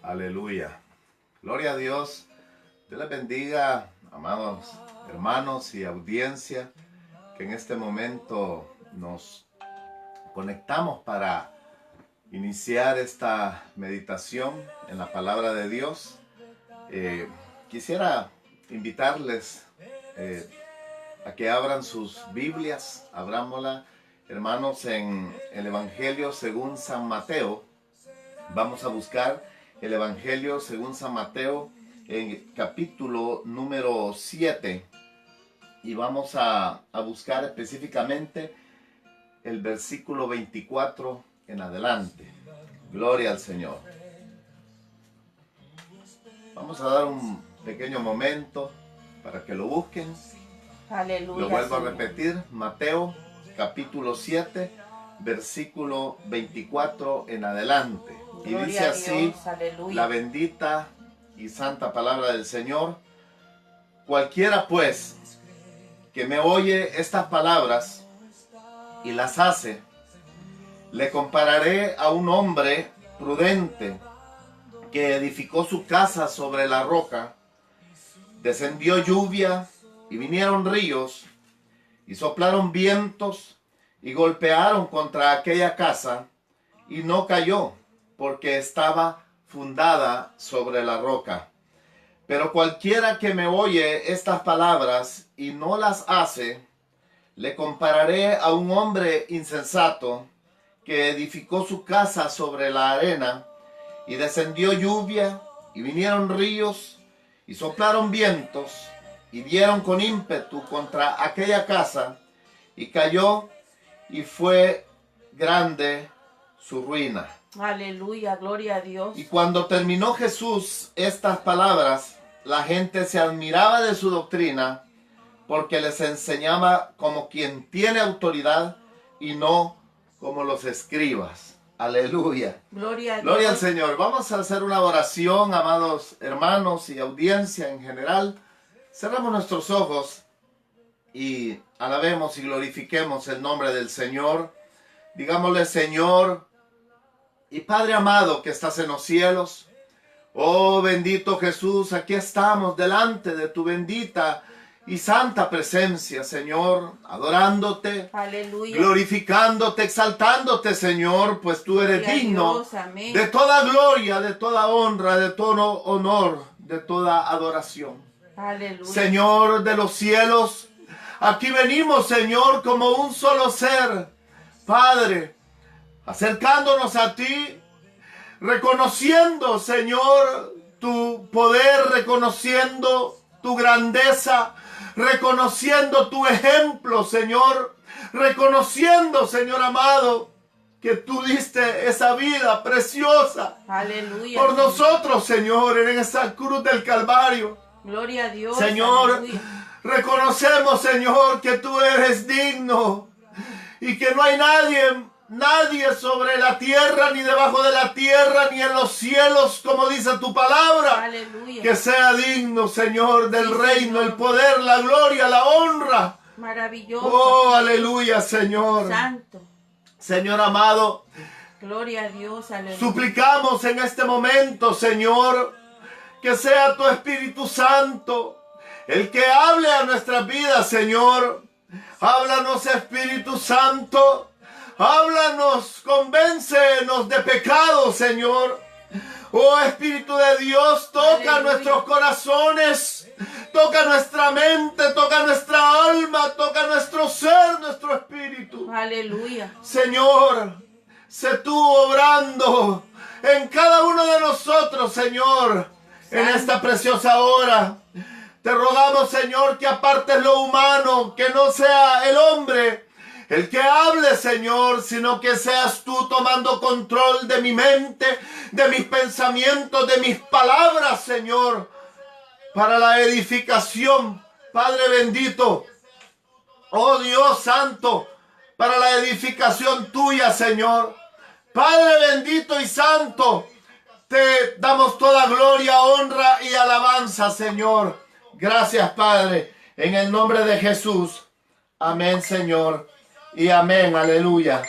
Aleluya. Gloria a Dios. Dios les bendiga, amados hermanos y audiencia, que en este momento nos conectamos para iniciar esta meditación en la palabra de Dios. Quisiera invitarles a que abran sus Biblias. Abrámosla, hermanos, en el Evangelio según San Mateo. Vamos a buscar el Evangelio según San Mateo en capítulo número 7 y vamos a buscar específicamente el versículo 24 en adelante. Gloria al Señor. Vamos a dar un pequeño momento para que lo busquen. Aleluya. Lo vuelvo a repetir, Mateo capítulo 7, versículo 24 en adelante. Y dice así la bendita y santa palabra del Señor: cualquiera pues que me oye estas palabras y las hace, le compararé a un hombre prudente que edificó su casa sobre la roca. Descendió lluvia y vinieron ríos y soplaron vientos y golpearon contra aquella casa, y no cayó, porque estaba fundada sobre la roca. Pero cualquiera que me oye estas palabras y no las hace, le compararé a un hombre insensato que edificó su casa sobre la arena, y descendió lluvia y vinieron ríos y soplaron vientos y dieron con ímpetu contra aquella casa, y cayó, y fue grande su ruina. Aleluya, gloria a Dios. Y cuando terminó Jesús estas palabras, la gente se admiraba de su doctrina, porque les enseñaba como quien tiene autoridad y no como los escribas. Aleluya. Gloria a Dios. Gloria al Señor. Vamos a hacer una oración, amados hermanos y audiencia en general. Cerramos nuestros ojos y alabemos y glorifiquemos el nombre del Señor. Digámosle: Señor y Padre amado que estás en los cielos, oh bendito Jesús, aquí estamos delante de tu bendita y santa presencia, Señor, adorándote, Aleluya, glorificándote, exaltándote, Señor, pues tú eres digno Dios, de toda gloria, de toda honra, de todo honor, de toda adoración. Aleluya. Señor de los cielos, aquí venimos, Señor, como un solo ser, Padre, acercándonos a ti, reconociendo, Señor, tu poder, reconociendo tu grandeza, reconociendo tu ejemplo, Señor, reconociendo, Señor amado, que tú diste esa vida preciosa, Aleluya, por nosotros, Señor, en esa cruz del Calvario. Gloria a Dios, Señor, aleluya. Reconocemos, Señor, que tú eres digno y que no hay nadie sobre la tierra, ni debajo de la tierra, ni en los cielos, como dice tu palabra, Aleluya, que sea digno, Señor, del Sí, reino, Señor. el poder, la gloria, la honra. maravilloso. Oh, aleluya, Señor. Santo. Señor amado, Gloria a Dios, aleluya. suplicamos en este momento, Señor, que sea tu Espíritu Santo el que hable a nuestras vidas, Señor. Háblanos, Espíritu Santo. Háblanos, convéncenos de pecado, Señor. Oh Espíritu de Dios, toca Aleluya. nuestros corazones, toca nuestra mente, toca nuestra alma, toca nuestro ser, nuestro espíritu. Aleluya. Señor, sé tú obrando en cada uno de nosotros, Señor, en Santo. esta preciosa hora. Te rogamos, Señor, que apartes lo humano, que no sea el hombre el que hable, Señor, sino que seas tú tomando control de mi mente, de mis pensamientos, de mis palabras, Señor, para la edificación, Padre bendito, oh Dios santo, para la edificación tuya, Señor. Padre bendito y santo, te damos toda gloria, honra y alabanza, Señor. Gracias, Padre, en el nombre de Jesús. Amén, Señor. Y amén, aleluya.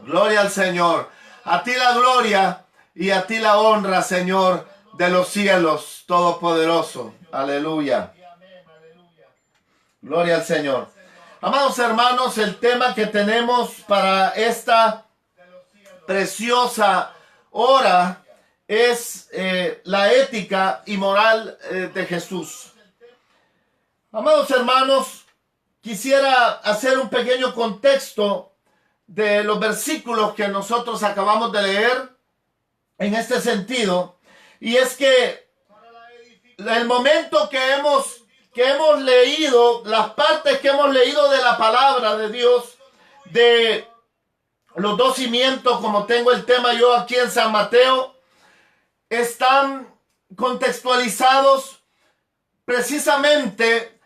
Gloria al Señor. A ti la gloria y a ti la honra, Señor, de los cielos, Todopoderoso. Aleluya. Gloria al Señor. Amados hermanos, el tema que tenemos para esta preciosa hora es la ética y moral de Jesús. Amados hermanos, quisiera hacer un pequeño contexto de los versículos que nosotros acabamos de leer en este sentido, y es que el momento que hemos leído, las partes que hemos leído de la palabra de Dios, de los dos cimientos, como tengo el tema yo aquí en San Mateo, están contextualizados precisamente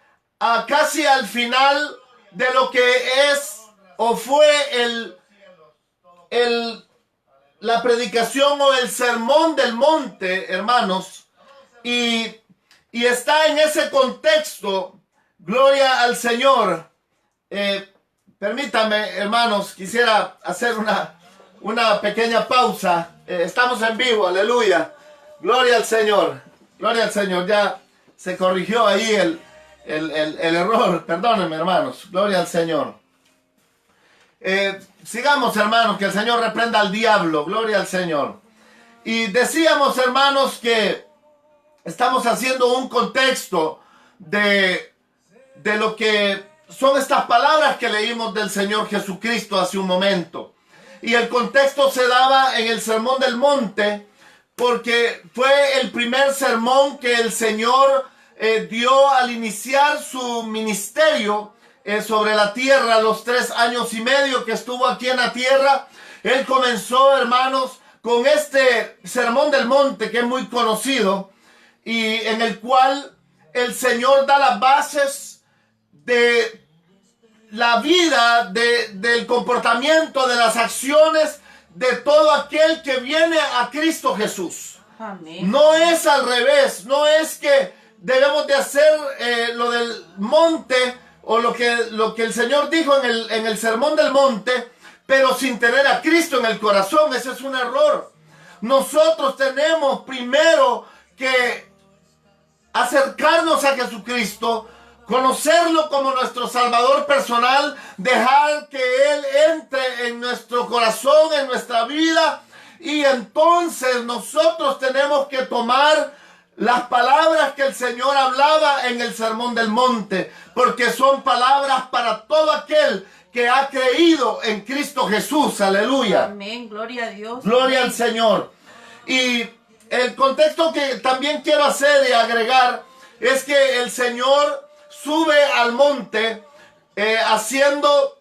casi al final de lo que es o fue la predicación o el sermón del monte, hermanos, y está en ese contexto. Gloria al Señor. Permítame, hermanos, quisiera hacer una pequeña pausa. Estamos en vivo, aleluya. Gloria al Señor. Gloria al Señor. Ya se corrigió ahí el error. Perdónenme, hermanos. Gloria al Señor. Sigamos, hermanos, que el Señor reprenda al diablo. Gloria al Señor. Y decíamos, hermanos, que estamos haciendo un contexto de lo que son estas palabras que leímos del Señor Jesucristo hace un momento. Y el contexto se daba en el Sermón del Monte, porque fue el primer sermón que el Señor dio al iniciar su ministerio sobre la tierra. Los 3 años y medio que estuvo aquí en la tierra, Él comenzó, hermanos, con este Sermón del Monte, que es muy conocido, y en el cual el Señor da las bases de la vida, del comportamiento, de las acciones de todo aquel que viene a Cristo Jesús. Amén. No es al revés, no es que debemos de hacer lo del monte o lo que el Señor dijo en el Sermón del Monte, pero sin tener a Cristo en el corazón. Ese es un error. Nosotros tenemos primero que acercarnos a Jesucristo, conocerlo como nuestro Salvador personal, dejar que Él entre en nuestro corazón, en nuestra vida, y entonces nosotros tenemos que tomar las palabras que el Señor hablaba en el Sermón del Monte, porque son palabras para todo aquel que ha creído en Cristo Jesús. Aleluya. Amén, gloria a Dios. Gloria Amén. al Señor. Y el contexto que también quiero hacer y agregar es que el Señor sube al monte haciendo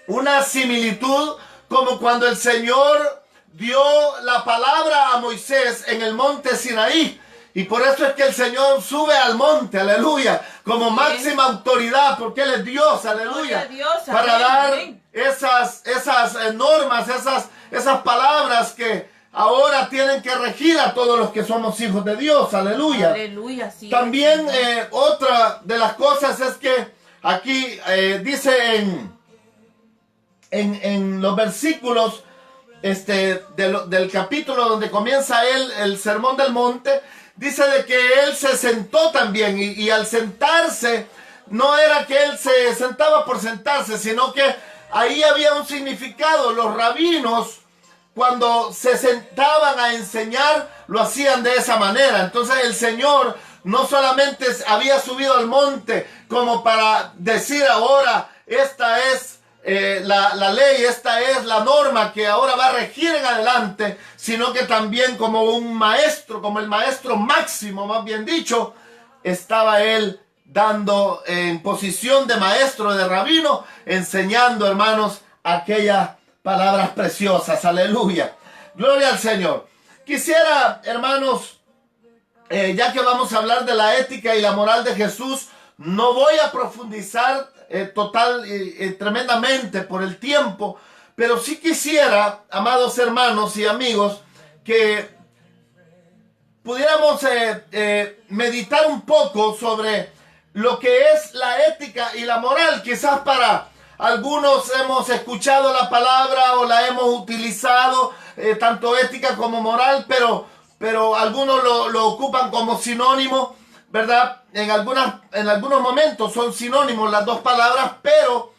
una similitud como cuando el Señor dio la palabra a Moisés en el monte Sinaí. Y por eso es que el Señor sube al monte, aleluya, como máxima autoridad, porque Él es Dios, aleluya, Dios, para amén, dar amén. esas normas, esas palabras que ahora tienen que regir a todos los que somos hijos de Dios, aleluya. Aleluya, sí. También otra de las cosas es que aquí dice en los versículos del capítulo donde comienza el Sermón del Monte, dice de que Él se sentó también, y al sentarse no era que Él se sentaba por sentarse, sino que ahí había un significado. Los rabinos, cuando se sentaban a enseñar, lo hacían de esa manera. Entonces el Señor no solamente había subido al monte como para decir ahora esta es la ley, esta es la norma que ahora va a regir en adelante, sino que también como un maestro, como el maestro máximo, más bien dicho, estaba Él dando en posición de maestro, de rabino, enseñando, hermanos, aquellas palabras preciosas. Aleluya. Gloria al Señor. Quisiera, hermanos, ya que vamos a hablar de la ética y la moral de Jesús, no voy a profundizar tremendamente por el tiempo, pero sí quisiera, amados hermanos y amigos, que pudiéramos meditar un poco sobre lo que es la ética y la moral. Quizás para algunos hemos escuchado la palabra o la hemos utilizado, tanto ética como moral, pero algunos lo ocupan como sinónimo, ¿verdad? En algunos momentos son sinónimos las dos palabras, pero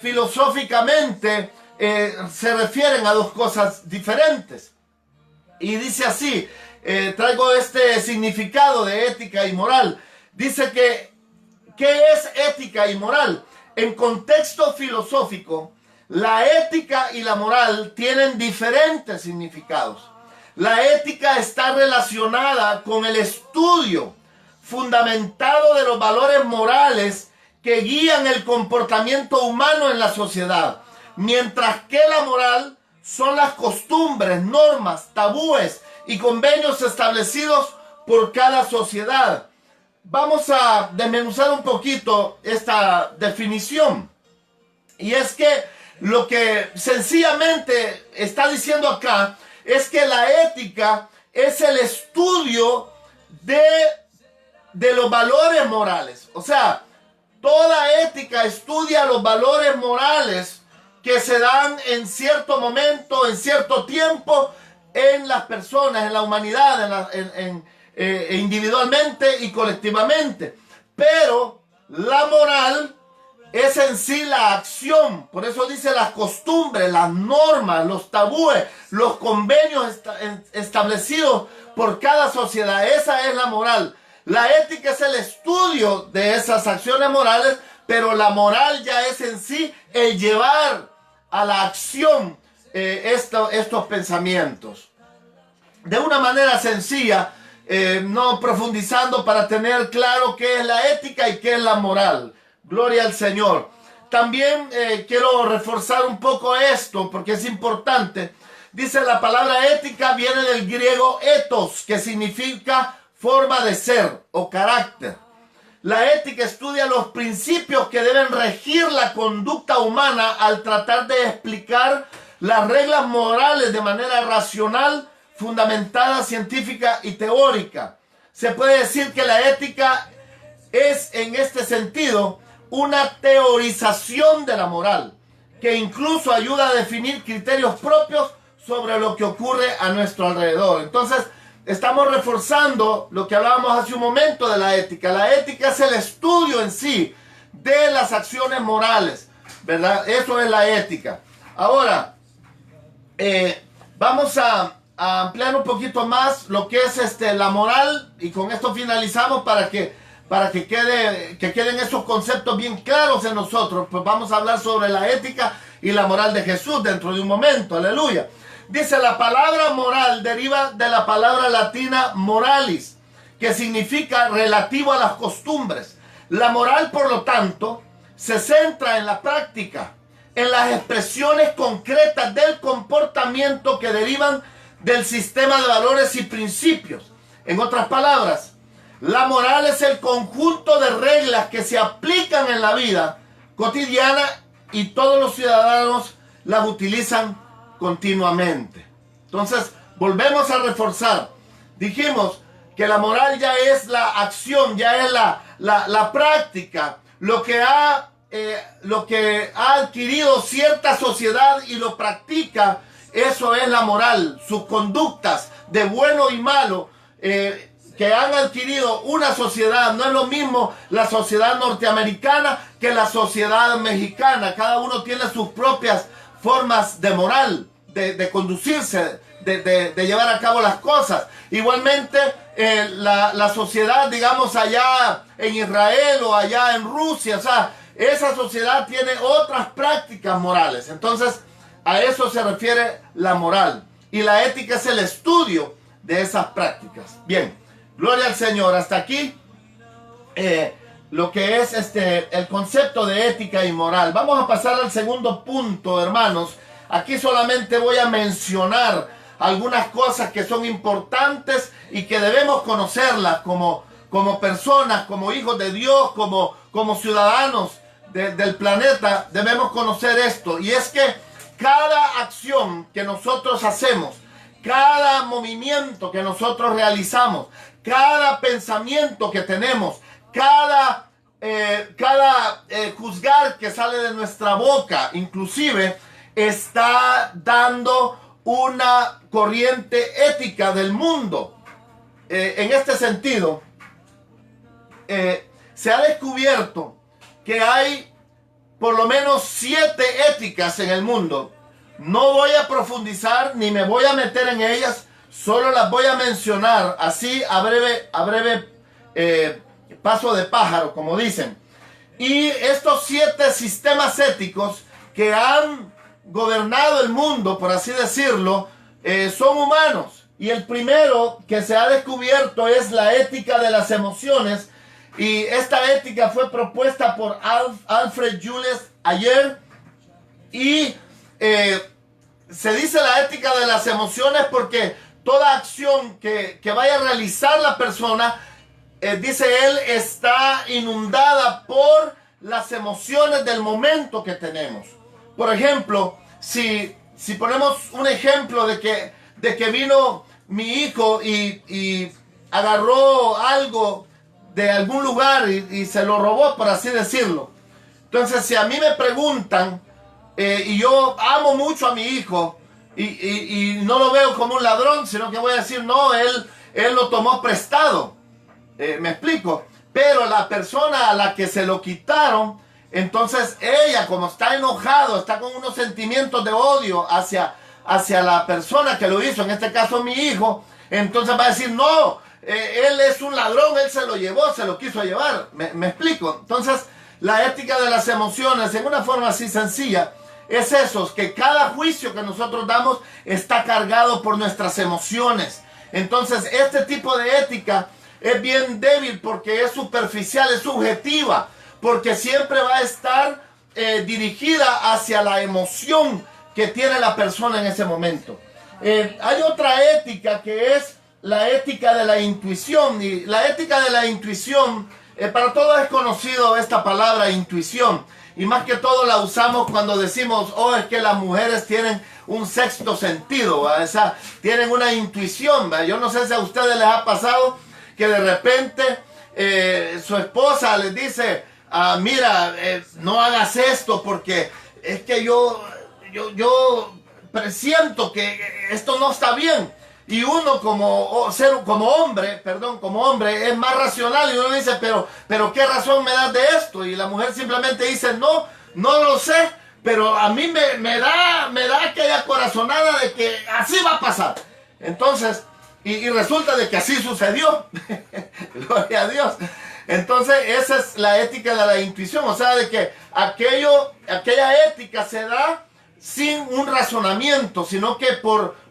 filosóficamente se refieren a dos cosas diferentes. Y dice así, traigo este significado de ética y moral. Dice que, ¿qué es ética y moral? En contexto filosófico, la ética y la moral tienen diferentes significados. La ética está relacionada con el estudio fundamentado de los valores morales que guían el comportamiento humano en la sociedad, mientras que la moral son las costumbres, normas, tabúes y convenios establecidos por cada sociedad. Vamos a desmenuzar un poquito esta definición. Y es que lo que sencillamente está diciendo acá es que la ética es el estudio de los valores morales. O sea, toda ética estudia los valores morales que se dan en cierto momento, en cierto tiempo, en las personas, en la humanidad, individualmente y colectivamente. Pero la moral es en sí la acción. Por eso dice las costumbres, las normas, los tabúes, los convenios establecidos por cada sociedad. Esa es la moral. La ética es el estudio de esas acciones morales, pero la moral ya es en sí el llevar a la acción estos pensamientos. De una manera sencilla, no profundizando para tener claro qué es la ética y qué es la moral. Gloria al Señor. También quiero reforzar un poco esto porque es importante. Dice la palabra ética viene del griego ethos, que significa forma de ser o carácter. La ética estudia los principios que deben regir la conducta humana al tratar de explicar las reglas morales de manera racional, fundamentada, científica y teórica. Se puede decir que la ética es en este sentido una teorización de la moral, que incluso ayuda a definir criterios propios sobre lo que ocurre a nuestro alrededor. Entonces, estamos reforzando lo que hablábamos hace un momento de la ética. La ética es el estudio en sí de las acciones morales, ¿verdad? Eso es la ética. Ahora, vamos a ampliar un poquito más lo que es la moral, y con esto finalizamos para que queden esos conceptos bien claros en nosotros. Pues vamos a hablar sobre la ética y la moral de Jesús dentro de un momento. Aleluya. Dice, la palabra moral deriva de la palabra latina moralis, que significa relativo a las costumbres. La moral, por lo tanto, se centra en la práctica, en las expresiones concretas del comportamiento que derivan del sistema de valores y principios. En otras palabras, la moral es el conjunto de reglas que se aplican en la vida cotidiana y todos los ciudadanos las utilizan continuamente. Entonces, volvemos a reforzar. Dijimos que la moral ya es la acción, ya es la práctica, lo que ha adquirido cierta sociedad y lo practica. Eso es la moral, sus conductas de bueno y malo que han adquirido una sociedad. No es lo mismo la sociedad norteamericana que la sociedad mexicana. Cada uno tiene sus propias formas de moral, de conducirse, de llevar a cabo las cosas. Igualmente, la sociedad, digamos, allá en Israel o allá en Rusia, o sea, esa sociedad tiene otras prácticas morales. Entonces, a eso se refiere la moral. Y la ética es el estudio de esas prácticas. Bien, gloria al Señor. Hasta aquí lo que es el concepto de ética y moral. Vamos a pasar al segundo punto, hermanos. Aquí solamente voy a mencionar algunas cosas que son importantes y que debemos conocerlas como personas, como hijos de Dios, como ciudadanos del planeta. Debemos conocer esto, y es que cada acción que nosotros hacemos, cada movimiento que nosotros realizamos, cada pensamiento que tenemos, cada juzgar que sale de nuestra boca, inclusive está dando una corriente ética del mundo. En este sentido, se ha descubierto que hay por lo menos 7 éticas en el mundo. No voy a profundizar ni me voy a meter en ellas, solo las voy a mencionar así a breve paso de pájaro, como dicen. Y estos 7 sistemas éticos que han gobernado el mundo, por así decirlo, son humanos. Y el primero que se ha descubierto es la ética de las emociones. Y esta ética fue propuesta por Alfred Julius Ayer. Y se dice la ética de las emociones porque toda acción que vaya a realizar la persona, dice él, está inundada por las emociones del momento que tenemos. Por ejemplo, si ponemos un ejemplo de que vino mi hijo y agarró algo de algún lugar y se lo robó, por así decirlo. Entonces, si a mí me preguntan, y yo amo mucho a mi hijo, y no lo veo como un ladrón, sino que voy a decir, no, él lo tomó prestado. ¿Me explico? Pero la persona a la que se lo quitaron, entonces ella, como está enojado, está con unos sentimientos de odio hacia la persona que lo hizo, en este caso mi hijo, entonces va a decir, no, él es un ladrón, él se lo llevó, se lo quiso llevar. ¿Me explico? Entonces, la ética de las emociones, en una forma así sencilla, es eso, que cada juicio que nosotros damos está cargado por nuestras emociones. Entonces, este tipo de ética es bien débil porque es superficial, es subjetiva, porque siempre va a estar dirigida hacia la emoción que tiene la persona en ese momento. Hay otra ética que es la ética de la intuición. Y la ética de la intuición, para todos es conocido esta palabra intuición. Y más que todo la usamos cuando decimos, oh, es que las mujeres tienen un sexto sentido, o sea, tienen una intuición, ¿verdad? Yo no sé si a ustedes les ha pasado que de repente su esposa les dice, mira, no hagas esto porque es que yo presiento que esto no está bien. Y uno como hombre es más racional y uno dice, pero ¿qué razón me das de esto? Y la mujer simplemente dice, no lo sé, pero a mí me da aquella corazonada de que así va a pasar. Entonces, y resulta de que así sucedió. Gloria a Dios. Entonces, esa es la ética de la intuición, o sea, de que aquella ética se da sin un razonamiento, sino que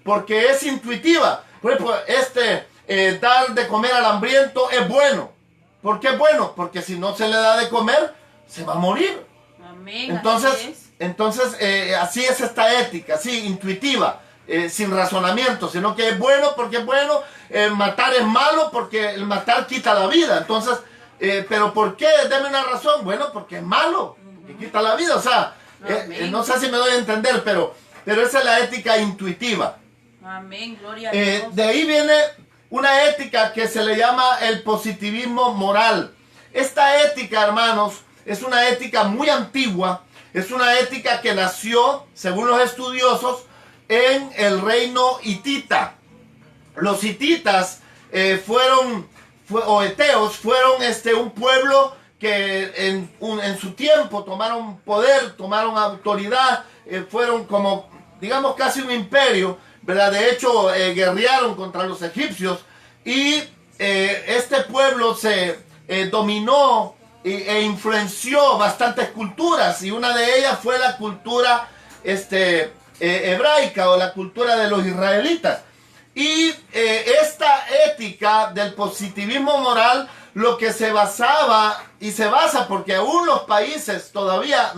porque es intuitiva. Por ejemplo, dar de comer al hambriento es bueno. ¿Por qué es bueno? Porque si no se le da de comer, se va a morir. Amén. Entonces, así es esta ética, así, intuitiva, sin razonamiento, sino que es bueno porque es bueno, matar es malo porque el matar quita la vida. Entonces, ¿pero por qué? Deme una razón. Bueno, porque es malo, que quita la vida, o sea, no sé si me doy a entender, pero esa es la ética intuitiva. Amén, gloria a Dios. De ahí viene una ética que se le llama el positivismo moral. Esta ética, hermanos, es una ética muy antigua, es una ética que nació, según los estudiosos, en el reino hitita. Los hititas eteos fueron un pueblo que en su tiempo tomaron poder, tomaron autoridad, fueron como, digamos, casi un imperio, ¿verdad? De hecho, guerrearon contra los egipcios y este pueblo se dominó e influenció bastantes culturas, y una de ellas fue la cultura hebraica o la cultura de los israelitas. Y esta ética del positivismo moral, lo que se basaba y se basa, porque aún los países todavía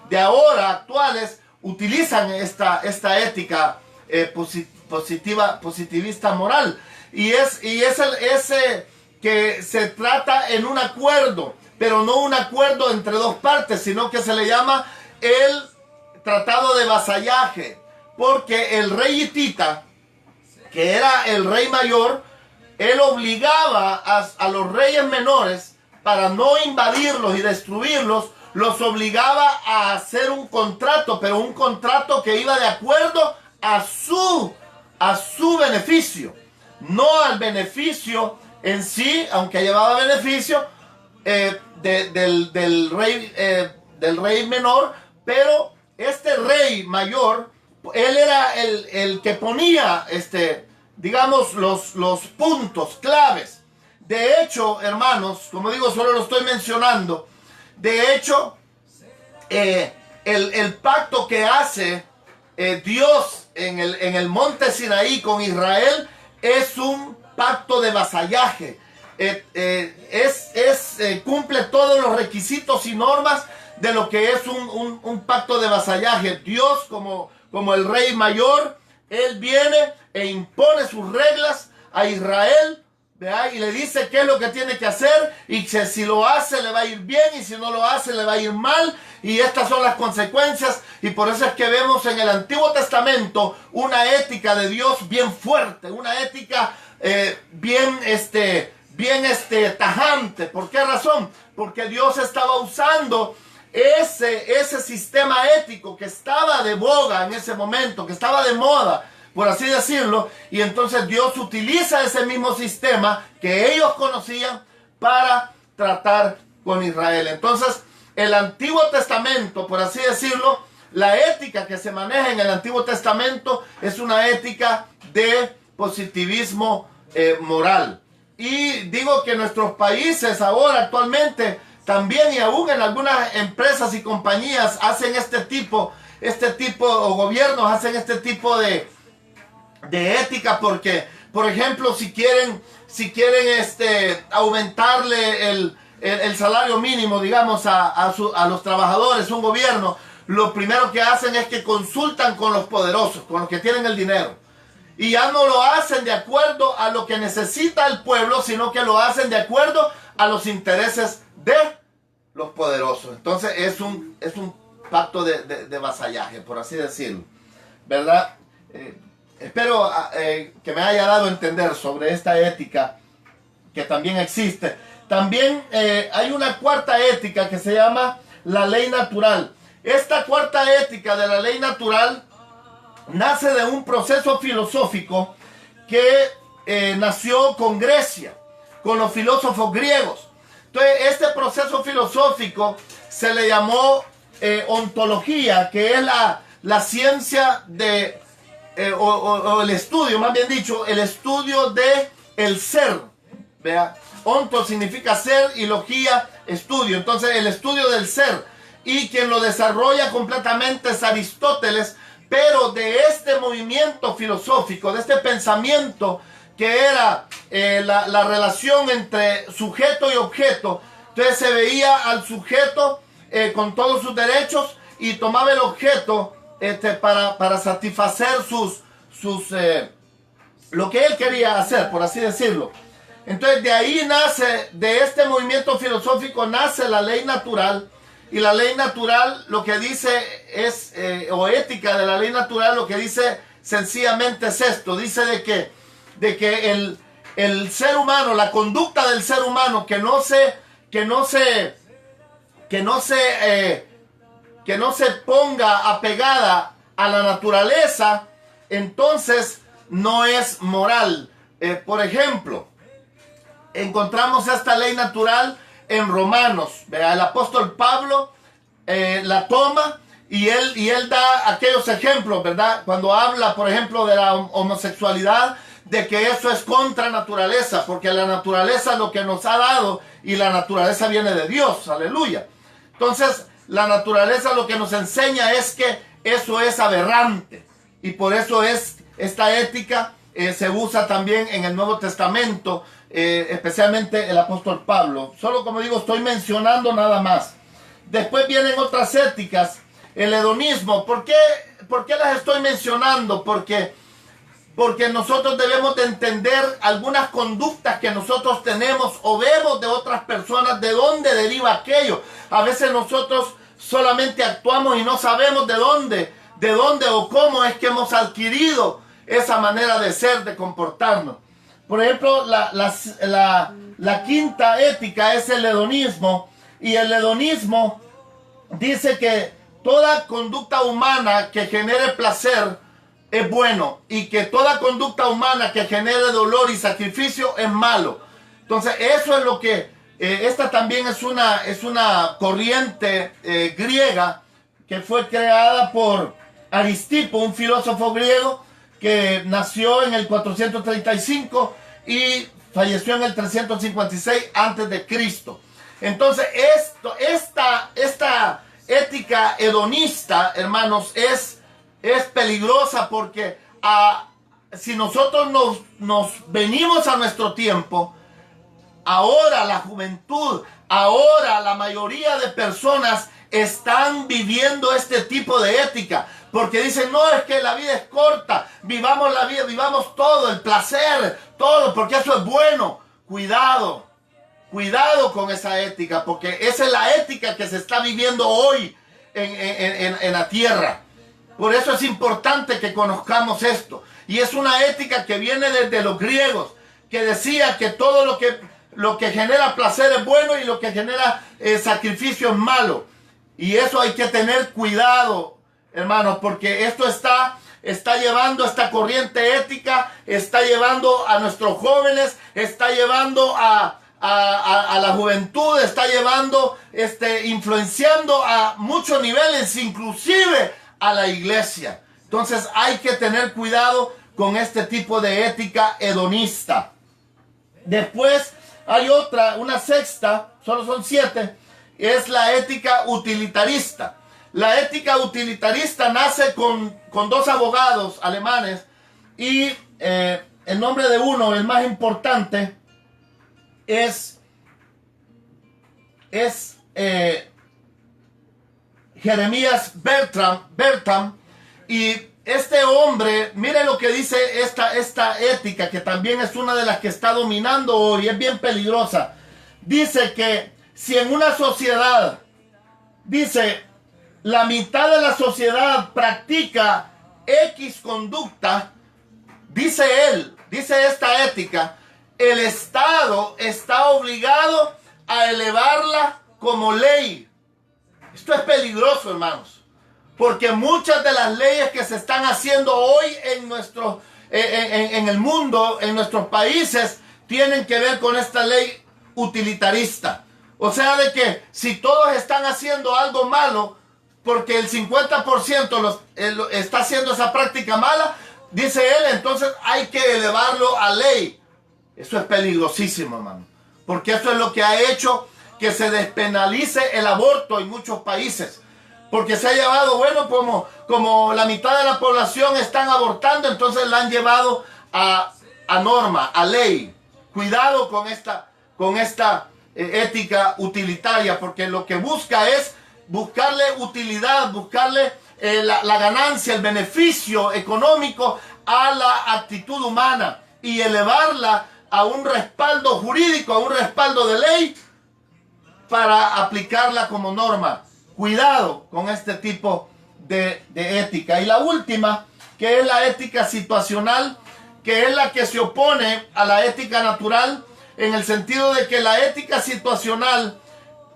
de ahora, actuales, utilizan esta ética positivista moral. Y es ese que se trata en un acuerdo, pero no un acuerdo entre dos partes, sino que se le llama el tratado de vasallaje, porque el rey hitita, que era el rey mayor, él obligaba a los reyes menores, para no invadirlos y destruirlos, los obligaba a hacer un contrato, pero un contrato que iba de acuerdo a su beneficio, no al beneficio en sí, aunque llevaba beneficio del rey menor, pero este rey mayor, él era el que ponía, digamos, los puntos claves. De hecho, hermanos, como digo, solo lo estoy mencionando. De hecho, el pacto que hace Dios en el monte Sinaí con Israel es un pacto de vasallaje. Cumple todos los requisitos y normas de lo que es un pacto de vasallaje. Dios, como el rey mayor, él viene e impone sus reglas a Israel, ¿verdad? Y le dice qué es lo que tiene que hacer, y que si lo hace le va a ir bien, y si no lo hace le va a ir mal, y estas son las consecuencias. Y por eso es que vemos en el Antiguo Testamento una ética de Dios bien fuerte, una ética bien tajante. ¿Por qué razón? Porque Dios estaba usando ese sistema ético que estaba de boga en ese momento, que estaba de moda, por así decirlo, y entonces Dios utiliza ese mismo sistema que ellos conocían para tratar con Israel. Entonces, el Antiguo Testamento, por así decirlo, la ética que se maneja en el Antiguo Testamento es una ética de positivismo moral. Y digo que nuestros países ahora, actualmente, también y aún en algunas empresas y compañías hacen este tipo, o gobiernos hacen este tipo de ética, porque, por ejemplo, si quieren aumentarle el salario mínimo, digamos, a los trabajadores, un gobierno, lo primero que hacen es que consultan con los poderosos, con los que tienen el dinero. Y ya no lo hacen de acuerdo a lo que necesita el pueblo, sino que lo hacen de acuerdo a los intereses de los poderosos. Entonces es un pacto de vasallaje, por así decirlo, ¿verdad? Espero que me haya dado a entender sobre esta ética que también existe. También hay una cuarta ética que se llama la ley natural. Esta cuarta ética de la ley natural nace de un proceso filosófico que nació con Grecia, con los filósofos griegos. Entonces, este proceso filosófico se le llamó ontología, que es la ciencia de o el estudio, más bien dicho, el estudio de el ser. ¿Vea? Onto significa ser y logía, estudio. Entonces, el estudio del ser. Y quien lo desarrolla completamente es Aristóteles, pero de este movimiento filosófico, de este pensamiento que era la relación entre sujeto y objeto. Entonces se veía al sujeto con todos sus derechos y tomaba el objeto para satisfacer lo que él quería hacer, por así decirlo. Entonces de ahí nace, de este movimiento filosófico nace la ley natural. Y la ley natural lo que dice es, o ética de la ley natural, lo que dice sencillamente es esto. Dice de que el ser humano, la conducta del ser humano que no se ponga apegada a la naturaleza, entonces no es moral. Por ejemplo, encontramos esta ley natural en Romanos. El apóstol Pablo la toma y él da aquellos ejemplos, ¿verdad? Cuando habla, por ejemplo, de la homosexualidad, de que eso es contra naturaleza, porque la naturaleza es lo que nos ha dado y la naturaleza viene de Dios, aleluya. Entonces, la naturaleza lo que nos enseña es que eso es aberrante, y por eso esta ética se usa también en el Nuevo Testamento, especialmente el apóstol Pablo. Solo, como digo, estoy mencionando nada más. Después vienen otras éticas, el hedonismo. ¿Por qué las estoy mencionando? Porque nosotros debemos de entender algunas conductas que nosotros tenemos o vemos de otras personas, de dónde deriva aquello. A veces nosotros solamente actuamos y no sabemos de dónde o cómo es que hemos adquirido esa manera de ser, de comportarnos. Por ejemplo, la quinta ética es el hedonismo, y el hedonismo dice que toda conducta humana que genere placer es bueno y que toda conducta humana que genere dolor y sacrificio es malo. Entonces eso es lo que, esta también es una corriente griega que fue creada por Aristipo, un filósofo griego que nació en el 435 y falleció en el 356 antes de Cristo. Entonces esta ética hedonista, hermanos, es peligrosa porque si nosotros nos venimos a nuestro tiempo, ahora la juventud, ahora la mayoría de personas están viviendo este tipo de ética. Porque dicen, no, es que la vida es corta, vivamos la vida, vivamos todo, el placer, todo, porque eso es bueno. Cuidado con esa ética, porque esa es la ética que se está viviendo hoy en la tierra. Por eso es importante que conozcamos esto. Y es una ética que viene desde los griegos, que decía que todo lo que genera placer es bueno y lo que genera sacrificio es malo. Y eso hay que tener cuidado, hermanos, porque esto está llevando, esta corriente ética, está llevando a nuestros jóvenes, está llevando a la juventud, está llevando, influenciando a muchos niveles, inclusive a la iglesia. Entonces hay que tener cuidado con este tipo de ética hedonista. Después hay una sexta, solo son 7, es la ética utilitarista. La ética utilitarista nace con 2 abogados alemanes y el nombre de uno, el más importante, es Jeremías Bentham. Y este hombre, mire lo que dice esta ética, que también es una de las que está dominando hoy, es bien peligrosa. Dice que si en una sociedad, dice, la mitad de la sociedad practica X conducta, dice esta ética, el Estado está obligado a elevarla como ley. Esto es peligroso, hermanos, porque muchas de las leyes que se están haciendo hoy en el mundo, en nuestros países, tienen que ver con esta ley utilitarista. O sea, de que si todos están haciendo algo malo, porque el 50% está haciendo esa práctica mala, dice él, entonces hay que elevarlo a ley. Eso es peligrosísimo, hermano, porque eso es lo que ha hecho que se despenalice el aborto en muchos países. Porque se ha llevado, bueno, como la mitad de la población están abortando, entonces la han llevado a norma, a ley. Cuidado con esta ética utilitaria, porque lo que busca es buscarle utilidad, buscarle la ganancia, el beneficio económico a la actitud humana y elevarla a un respaldo jurídico, a un respaldo de ley para aplicarla como norma. Cuidado con este tipo de ética. Y la última, que es la ética situacional, que es la que se opone a la ética natural, en el sentido de que la ética situacional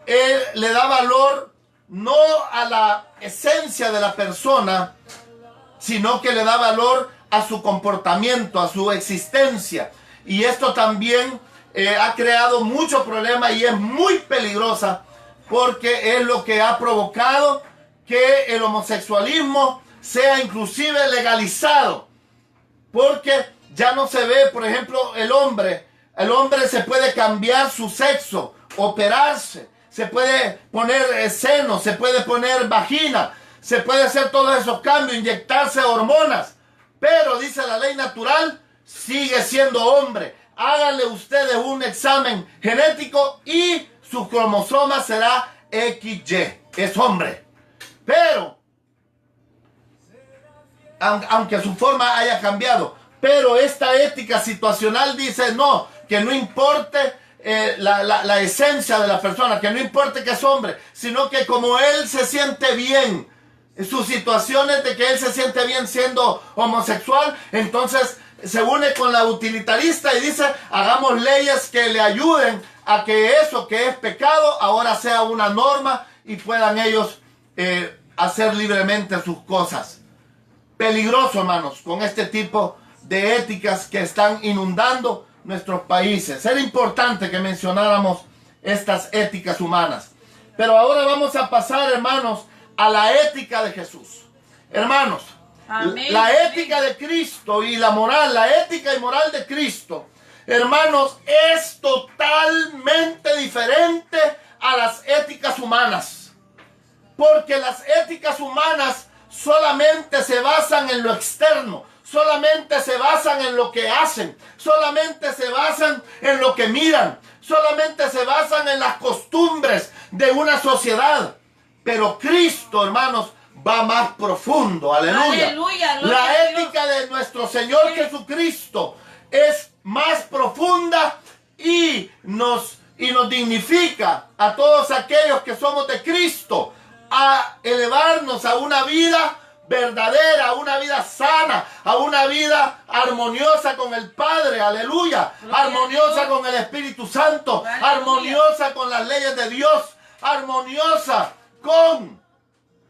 le da valor no a la esencia de la persona, sino que le da valor a su comportamiento, a su existencia. Y esto también ha creado mucho problema y es muy peligrosa, porque es lo que ha provocado que el homosexualismo sea inclusive legalizado. Porque ya no se ve, por ejemplo, el hombre se puede cambiar su sexo, operarse, se puede poner seno, se puede poner vagina, se puede hacer todos esos cambios, inyectarse hormonas. Pero dice la ley natural, sigue siendo hombre. Háganle ustedes un examen genético y su cromosoma será XY. Es hombre. Pero, aunque su forma haya cambiado, pero esta ética situacional dice no, que no importe la esencia de la persona, que no importe que es hombre, sino que como él se siente bien, sus situaciones de que él se siente bien siendo homosexual, entonces se une con la utilitarista y dice, hagamos leyes que le ayuden a que eso que es pecado ahora sea una norma y puedan ellos hacer libremente sus cosas. peligroso, hermanos, con este tipo de éticas que están inundando nuestros países. Era importante que mencionáramos estas éticas humanas. Pero ahora vamos a pasar, hermanos, a la ética de Jesús. Hermanos, amén, la ética de Cristo y la moral, la ética y moral de Cristo, hermanos, es totalmente diferente a las éticas humanas. Porque las éticas humanas solamente se basan en lo externo, solamente se basan en lo que hacen, solamente se basan en lo que miran, solamente se basan en las costumbres de una sociedad. Pero Cristo, hermanos, va más profundo. Aleluya. Aleluya, la ética de nuestro Señor Jesucristo es más profunda y nos dignifica a todos aquellos que somos de Cristo a elevarnos a una vida verdadera, a una vida sana, a una vida armoniosa con el Padre, aleluya, armoniosa con el Espíritu Santo, armoniosa con las leyes de Dios, armoniosa con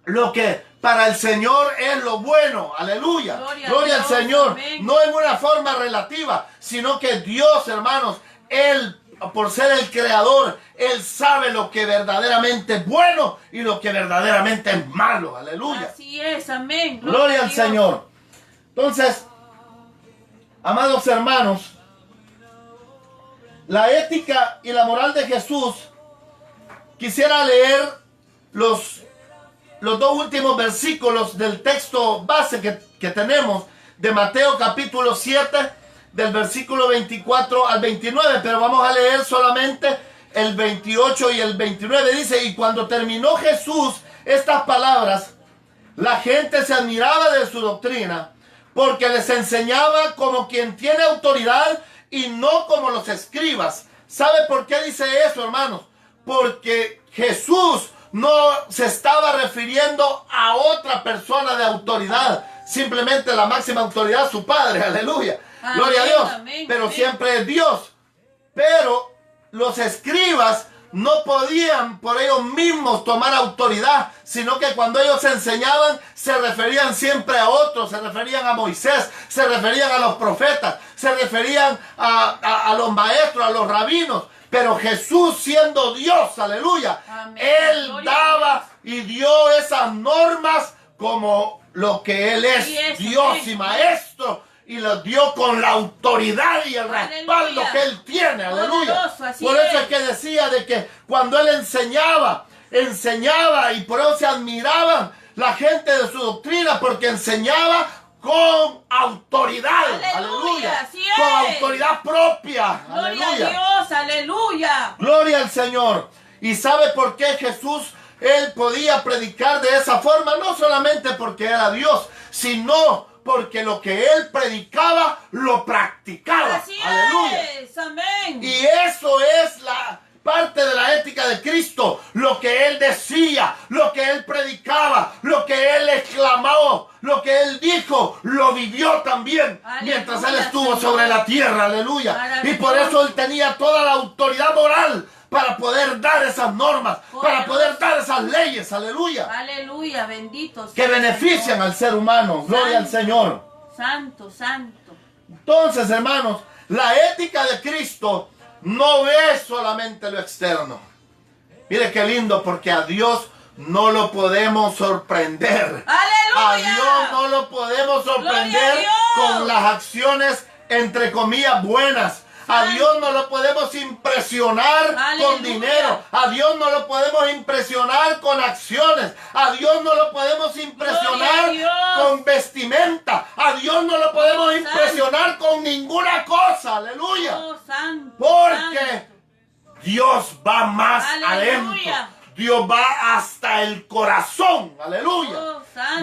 lo que para el Señor es lo bueno, aleluya, gloria al Señor, amén. No en una forma relativa, sino que Dios, hermanos, Él, por ser el creador, Él sabe lo que verdaderamente es bueno y lo que verdaderamente es malo. Aleluya. Así es, amén. Gloria al Señor. Entonces, amados hermanos, la ética y la moral de Jesús, quisiera leer los dos últimos versículos del texto base que tenemos de Mateo capítulo 7, del versículo 24 al 29, pero vamos a leer solamente el 28 y el 29. Dice: y cuando terminó Jesús estas palabras, la gente se admiraba de su doctrina, porque les enseñaba como quien tiene autoridad y no como los escribas. ¿Sabe por qué dice eso, hermanos? Porque Jesús no se estaba refiriendo a otra persona de autoridad, simplemente la máxima autoridad, su Padre, aleluya. Amén, gloria a Dios, amén, pero amén. Siempre es Dios. Pero los escribas no podían por ellos mismos tomar autoridad, sino que cuando ellos enseñaban se referían siempre a otros, se referían a Moisés, se referían a los profetas, se referían a los maestros, a los rabinos. Pero Jesús, siendo Dios, aleluya, amén, Él daba y dio esas normas como lo que Él es, Dios amén, y maestro. Y los dio con la autoridad y el respaldo que Él tiene, aleluya. Por eso es que decía de que cuando Él enseñaba y por eso se admiraban la gente de su doctrina, porque enseñaba con autoridad, aleluya, con autoridad propia, gloria aleluya. A Dios, aleluya. Gloria al Señor. ¿Y sabe por qué Jesús, Él podía predicar de esa forma? No solamente porque era Dios, sino porque lo que Él predicaba, lo practicaba. Así aleluya. Es, amén. Y eso es la parte de la ética de Cristo. Lo que Él decía, lo que Él predicaba, lo que Él exclamó, lo que Él dijo, lo vivió también, aleluya, mientras Él estuvo sobre la tierra, aleluya. Y por eso Él tenía toda la autoridad moral para poder dar esas normas, para poder dar esas leyes, aleluya. Aleluya, bendito sea, que benefician Señor al ser humano, gloria al Señor. Santo, santo. Entonces, hermanos, la ética de Cristo no ve solamente lo externo. Mire qué lindo, porque a Dios no lo podemos sorprender. ¡Aleluya! A Dios no lo podemos sorprender con las acciones, entre comillas, buenas. A Dios no lo podemos impresionar con dinero. A Dios no lo podemos impresionar con acciones. A Dios no lo podemos impresionar con vestimenta. A Dios no lo podemos impresionar con ninguna cosa. Aleluya. Porque Dios va más adentro. Dios va hasta el corazón, aleluya.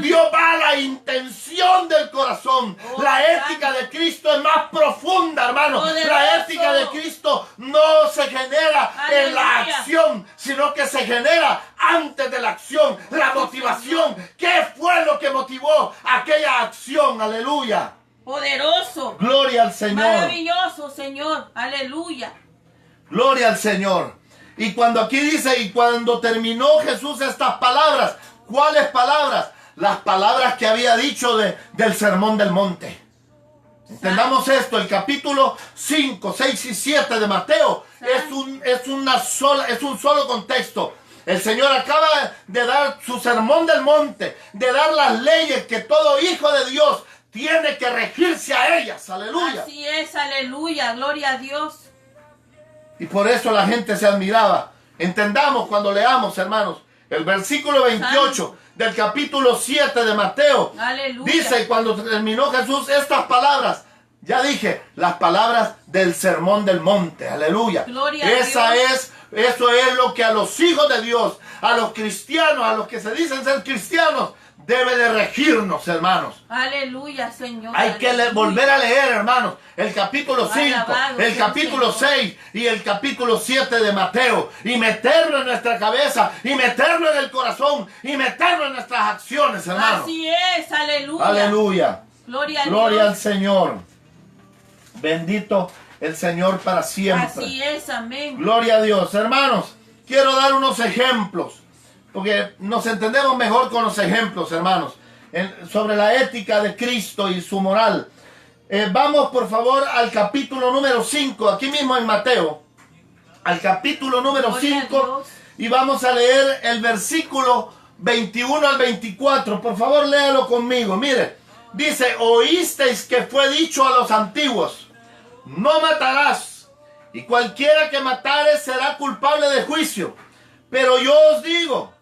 Dios va a la intención del corazón. La ética de Cristo es más profunda, hermano. La ética de Cristo no se genera en la acción, sino que se genera antes de la acción. La motivación. ¿Qué fue lo que motivó aquella acción? Aleluya. Poderoso. Gloria al Señor. Maravilloso, Señor. Aleluya. Gloria al Señor. Y cuando aquí dice, y cuando terminó Jesús estas palabras, ¿cuáles palabras? las palabras que había dicho del Sermón del Monte. Entendamos esto, el capítulo 5, 6 y 7 de Mateo es un solo contexto. El Señor acaba de dar su Sermón del Monte, de dar las leyes que todo hijo de Dios tiene que regirse a ellas. Aleluya. Así es, aleluya, gloria a Dios. Y por eso la gente se admiraba. Entendamos cuando leamos, hermanos, el versículo 28 del capítulo 7 de Mateo. Aleluya. Dice, cuando terminó Jesús estas palabras, ya dije, las palabras del Sermón del Monte. Aleluya. Gloria a Dios. Eso es lo que a los hijos de Dios, a los cristianos, a los que se dicen ser cristianos, debe de regirnos, hermanos. Aleluya, Señor. Hay que volver a leer, hermanos, el capítulo 5, el capítulo 6 y el capítulo 7 de Mateo, y meterlo en nuestra cabeza, y meterlo en el corazón, y meterlo en nuestras acciones, hermanos. Así es, aleluya. Aleluya. Gloria a Gloria Dios. al Señor. Bendito el Señor para siempre. Así es, amén. Gloria a Dios. Hermanos, quiero dar unos ejemplos, porque nos entendemos mejor con los ejemplos, hermanos, sobre la ética de Cristo y su moral. Vamos, por favor, al capítulo número 5, aquí mismo en Mateo, al capítulo número 5, y vamos a leer el versículo 21 al 24. Por favor, léalo conmigo. Mire, dice, oísteis que fue dicho a los antiguos, no matarás, y cualquiera que matare será culpable de juicio. Pero yo os digo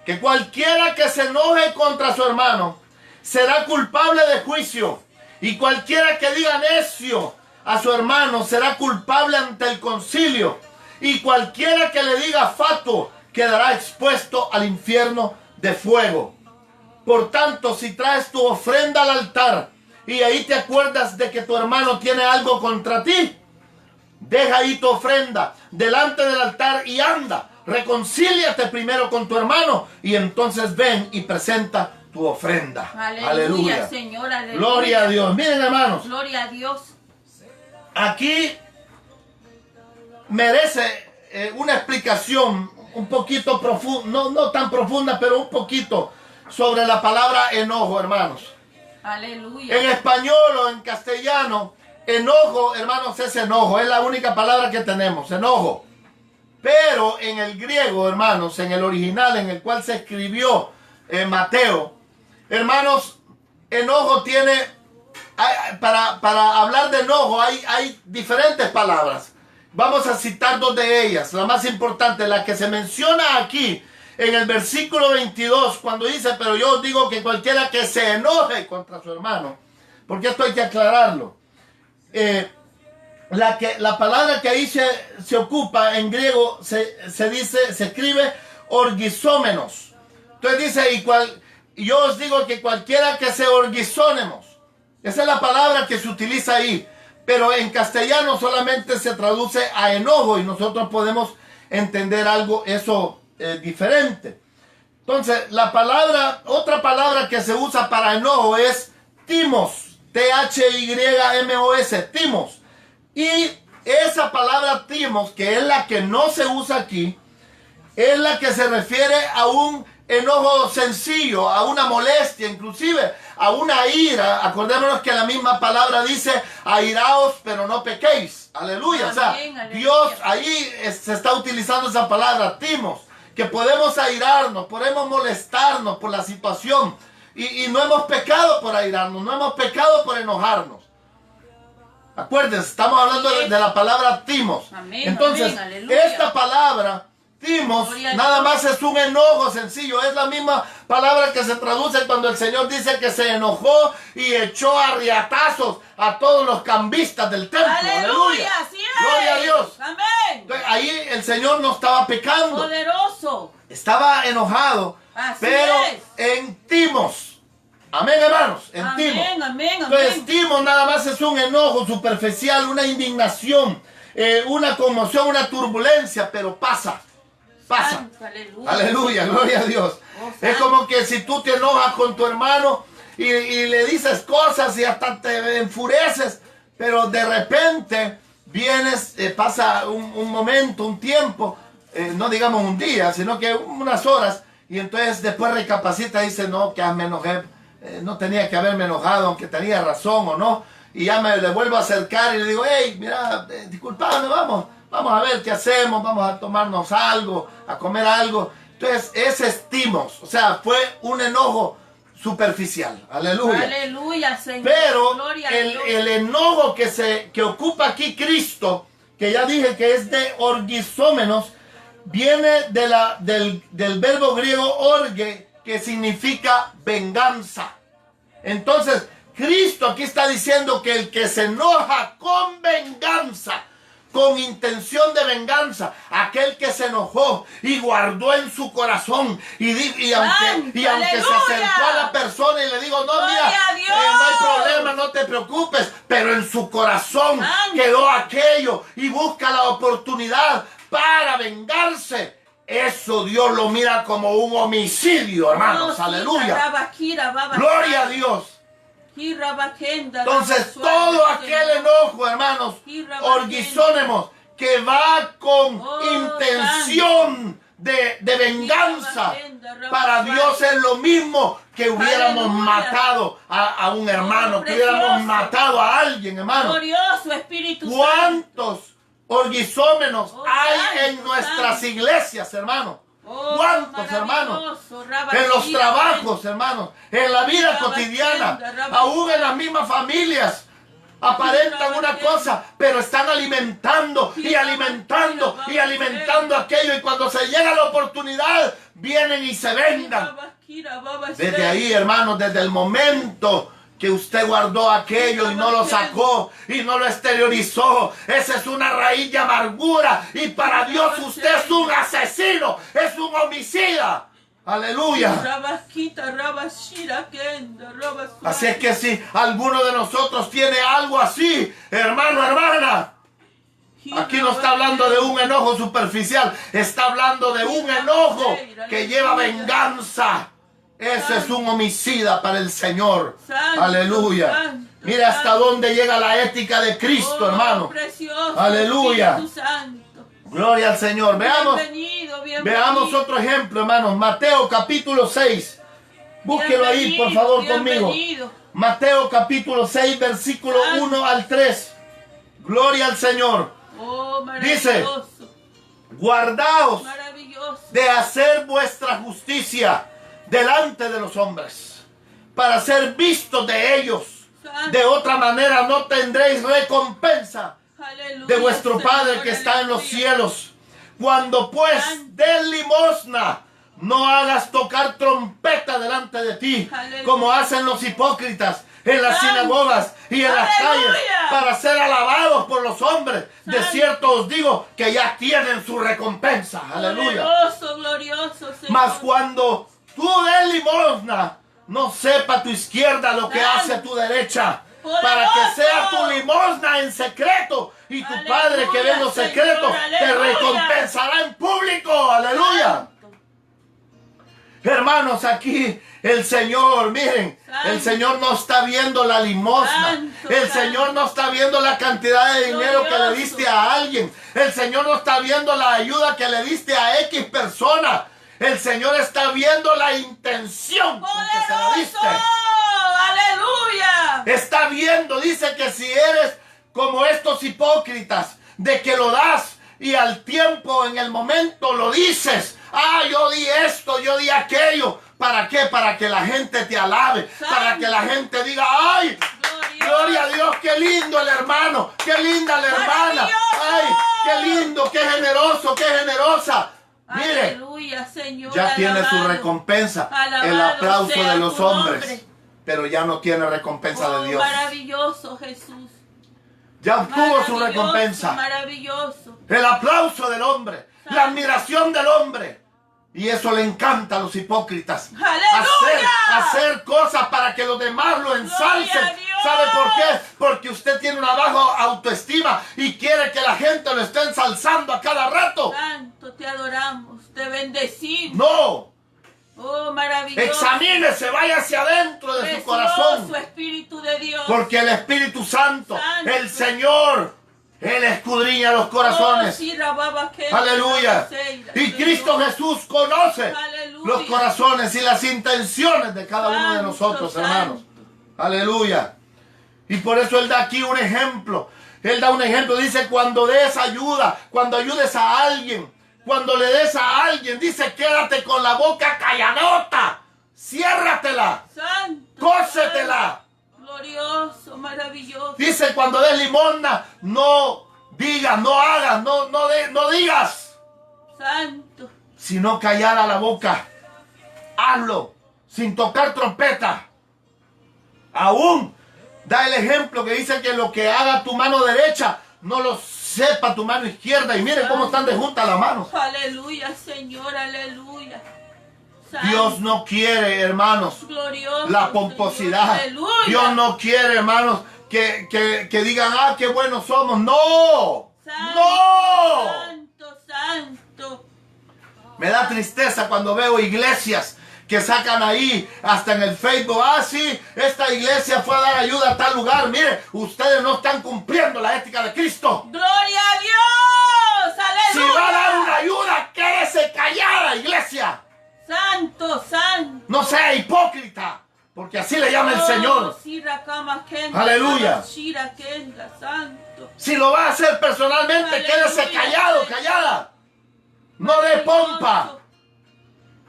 que cualquiera que se enoje contra su hermano será culpable de juicio, y cualquiera que diga necio a su hermano será culpable ante el concilio, y cualquiera que le diga fatuo quedará expuesto al infierno de fuego. Por tanto, si traes tu ofrenda al altar y ahí te acuerdas de que tu hermano tiene algo contra ti, deja ahí tu ofrenda delante del altar y anda, reconcíliate primero con tu hermano y entonces ven y presenta tu ofrenda. Aleluya, Señor, aleluya. Gloria a Dios. Miren, hermanos, Gloria a Dios. aquí merece una explicación un poquito profunda, no tan profunda, pero un poquito sobre la palabra enojo, hermanos. Aleluya. En español o en castellano, enojo, hermanos, es enojo. Es la única palabra que tenemos, enojo. Pero en el griego, hermanos, en el original en el cual se escribió Mateo, hermanos, enojo tiene, para hablar de enojo hay diferentes palabras. Vamos a citar dos de ellas. La más importante, la que se menciona aquí, en el versículo 22, cuando dice, pero yo os digo que cualquiera que se enoje contra su hermano, porque esto hay que aclararlo. La palabra que ahí se ocupa en griego se escribe orgizómenos. Entonces dice, yo os digo que cualquiera que se orgizónemos. Esa es la palabra que se utiliza ahí. Pero en castellano solamente se traduce a enojo y nosotros podemos entender algo diferente. Entonces, otra palabra que se usa para enojo es timos, T-H-Y-M-O-S, timos. Y esa palabra timos, que es la que no se usa aquí, es la que se refiere a un enojo sencillo, a una molestia, inclusive a una ira. Acordémonos que la misma palabra dice, airaos, pero no pequéis. Aleluya. Amén, o sea, aleluya. Dios ahí se está utilizando esa palabra, timos, que podemos airarnos, podemos molestarnos por la situación. Y no hemos pecado por airarnos, no hemos pecado por enojarnos. Acuérdense, estamos hablando de la palabra timos. Amén, entonces, amén, aleluya. esta palabra timos nada más es un enojo sencillo. Es la misma palabra que se traduce cuando el Señor dice que se enojó y echó a riatazos a todos los cambistas del templo. Aleluya, así es. Gloria a Dios. Amén. Entonces, ahí el Señor no estaba pecando, Poderoso. estaba enojado, Así pero es. en timos. Amén, hermanos, en timos. Amén, amén, Entonces, amén. timos nada más es un enojo superficial, una indignación, una conmoción, una turbulencia, pero pasa. Santo, aleluya. Aleluya, gloria a Dios. Es como que si tú te enojas con tu hermano y le dices cosas y hasta te enfureces, pero de repente vienes, pasa un momento, un tiempo, no digamos un día, sino que unas horas, Y entonces después recapacita y dice, no, que me enojé, no tenía que haberme enojado, aunque tenía razón o no. Y ya le vuelvo a acercar y le digo, hey, mira, disculpame, vamos a ver qué hacemos, vamos a tomarnos algo, a comer algo. Entonces, ese estimos, o sea, fue un enojo superficial. Aleluya. Aleluya, Señor. Pero Gloria a Dios. el enojo que ocupa aquí Cristo, que ya dije que es de orgizómenos, viene del verbo griego orge, que significa venganza. Entonces, Cristo aquí está diciendo que el que se enoja con venganza, con intención de venganza, aquel que se enojó y guardó en su corazón y aunque se acercó a la persona y le digo, no, mira, no hay problema, no te preocupes, pero en su corazón quedó aquello y busca la oportunidad para vengarse. Eso Dios lo mira como un homicidio, hermanos. Aleluya. Gloria a Dios. Entonces todo aquel enojo, hermanos, orgizónemos, que va con intención de venganza, para Dios es lo mismo que hubiéramos matado a un hermano, que hubiéramos matado a alguien, hermano. Glorioso Espíritu Santo. ¿Cuántos orgizómenos hay en nuestras iglesias, hermano? ¿Cuántos, hermanos? En los trabajos, hermanos, en la vida cotidiana, aún en las mismas familias, aparentan una cosa, pero están alimentando y alimentando y alimentando aquello, y cuando se llega la oportunidad, vienen y se vengan. Desde ahí, hermanos, desde el momento que usted guardó aquello y no lo sacó y no lo exteriorizó, esa es una raíz de amargura, y para Dios usted es un asesino, es un homicida. Aleluya. Así es que si alguno de nosotros tiene algo así, hermano, hermana, aquí no está hablando de un enojo superficial, está hablando de un enojo que lleva venganza. Ese es un homicida para el Señor. Aleluya. Mira hasta dónde llega la ética de Cristo, hermano. Aleluya. Gloria al Señor. Veamos otro ejemplo, hermanos. Mateo capítulo 6. Búsquelo ahí, por favor, conmigo. Mateo capítulo 6, versículo 1 al 3. Gloria al Señor. Dice, guardaos de hacer vuestra justicia delante de los hombres, para ser vistos de ellos. De otra manera no tendréis recompensa de vuestro Padre que está en los cielos. Cuando pues des limosna, no hagas tocar trompeta delante de ti, como hacen los hipócritas en las sinagogas y en las calles, para ser alabados por los hombres. De cierto os digo que ya tienen su recompensa. Aleluya. Glorioso, Señor. Mas cuando tú des limosna, no sepa tu izquierda lo que hace tu derecha, para que sea tu limosna en secreto, y tu Padre que ve en lo secreto te recompensará en público. Aleluya. Hermanos, aquí el Señor, miren, el Señor no está viendo la limosna, el Señor no está viendo la cantidad de dinero que le diste a alguien, el Señor no está viendo la ayuda que le diste a X persona. El Señor está viendo la intención con que se la diste. ¡Aleluya! Está viendo, dice que si eres como estos hipócritas, de que lo das y al tiempo, en el momento, lo dices. Ah, yo di esto, yo di aquello. ¿Para qué? Para que la gente te alabe. Para que la gente diga, ¡ay! Gloria a Dios, qué lindo el hermano, qué linda la hermana. ¡Ay! Qué lindo, qué generoso, qué generosa. Mire, aleluya, Señor, ya tiene su recompensa, el aplauso de los hombres, pero ya no tiene recompensa de Dios. Maravilloso Jesús. Ya obtuvo su recompensa. Maravilloso. El aplauso del hombre, la admiración del hombre. Y eso le encanta a los hipócritas. Hacer cosas para que los demás lo ensalcen. ¿Sabe por qué? Porque usted tiene una baja autoestima y quiere que la gente lo esté ensalzando a cada rato. Santo, te adoramos, te bendecimos. No. Oh, maravilloso. Examínese, vaya hacia adentro de su corazón. Espíritu de Dios. Porque el Espíritu Santo, el Señor, Él escudriña los corazones. Aleluya. Y Cristo Jesús conoce los corazones y las intenciones de cada uno de nosotros, hermanos. Aleluya. Y por eso Él da aquí un ejemplo. Él da un ejemplo, dice, cuando des ayuda, cuando ayudes a alguien, cuando le des a alguien, dice, quédate con la boca calladota, ciérratela, cósetela. Glorioso, maravilloso. Dice, cuando des limosna, no digas, no hagas, no digas. Santo. Sino callar a la boca. Hazlo, sin tocar trompeta. Aún da el ejemplo que dice que lo que haga tu mano derecha, no lo sepa tu mano izquierda. Y miren cómo están de juntas las manos. Aleluya, Señor, aleluya. Santo. Dios no quiere, hermanos, glorioso, la pomposidad. Señor, Dios no quiere, hermanos, que digan, ah, qué buenos somos. No, santo, no. Santo, santo. Me da tristeza cuando veo iglesias que sacan ahí, hasta en el Facebook, ah, sí, esta iglesia fue a dar ayuda a tal lugar. Mire, ustedes no están cumpliendo la ética de Cristo. ¡Gloria a Dios! ¡Aleluya! Si va a dar una ayuda, quédese callada, iglesia. ¡Santo, santo! No sea hipócrita, porque así le llama el Señor. Aleluya. Santo. Si lo va a hacer personalmente, aleluya, quédese callado, callada. No de pompa.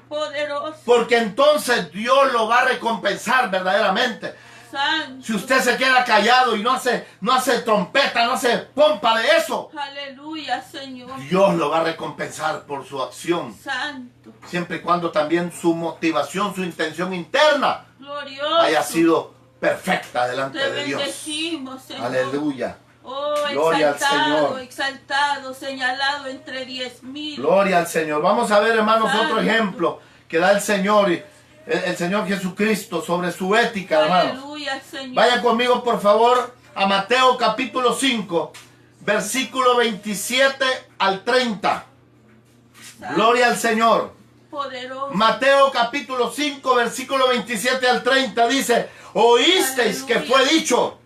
Poderoso. Porque entonces Dios lo va a recompensar verdaderamente. Santo. Si usted se queda callado y no hace trompeta, no hace pompa de eso. Aleluya, Señor. Dios lo va a recompensar por su acción. Santo. Siempre y cuando también su motivación, su intención interna, glorioso, haya sido perfecta delante de Dios. Bendecimos, Señor. Aleluya. Oh, gloria al Señor. Exaltado, señalado entre 10,000. Gloria al Señor. Vamos a ver, hermanos, Santo. otro ejemplo que da el Señor, el Señor Jesucristo sobre su ética, hermanos. Aleluya, Señor. Vaya conmigo, por favor, a Mateo capítulo 5, versículo 27 al 30. Santo. Gloria al Señor. Poderoso. Mateo capítulo 5, versículo 27 al 30 dice, oísteis que fue dicho,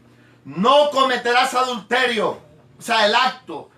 no cometerás adulterio, o sea, el acto,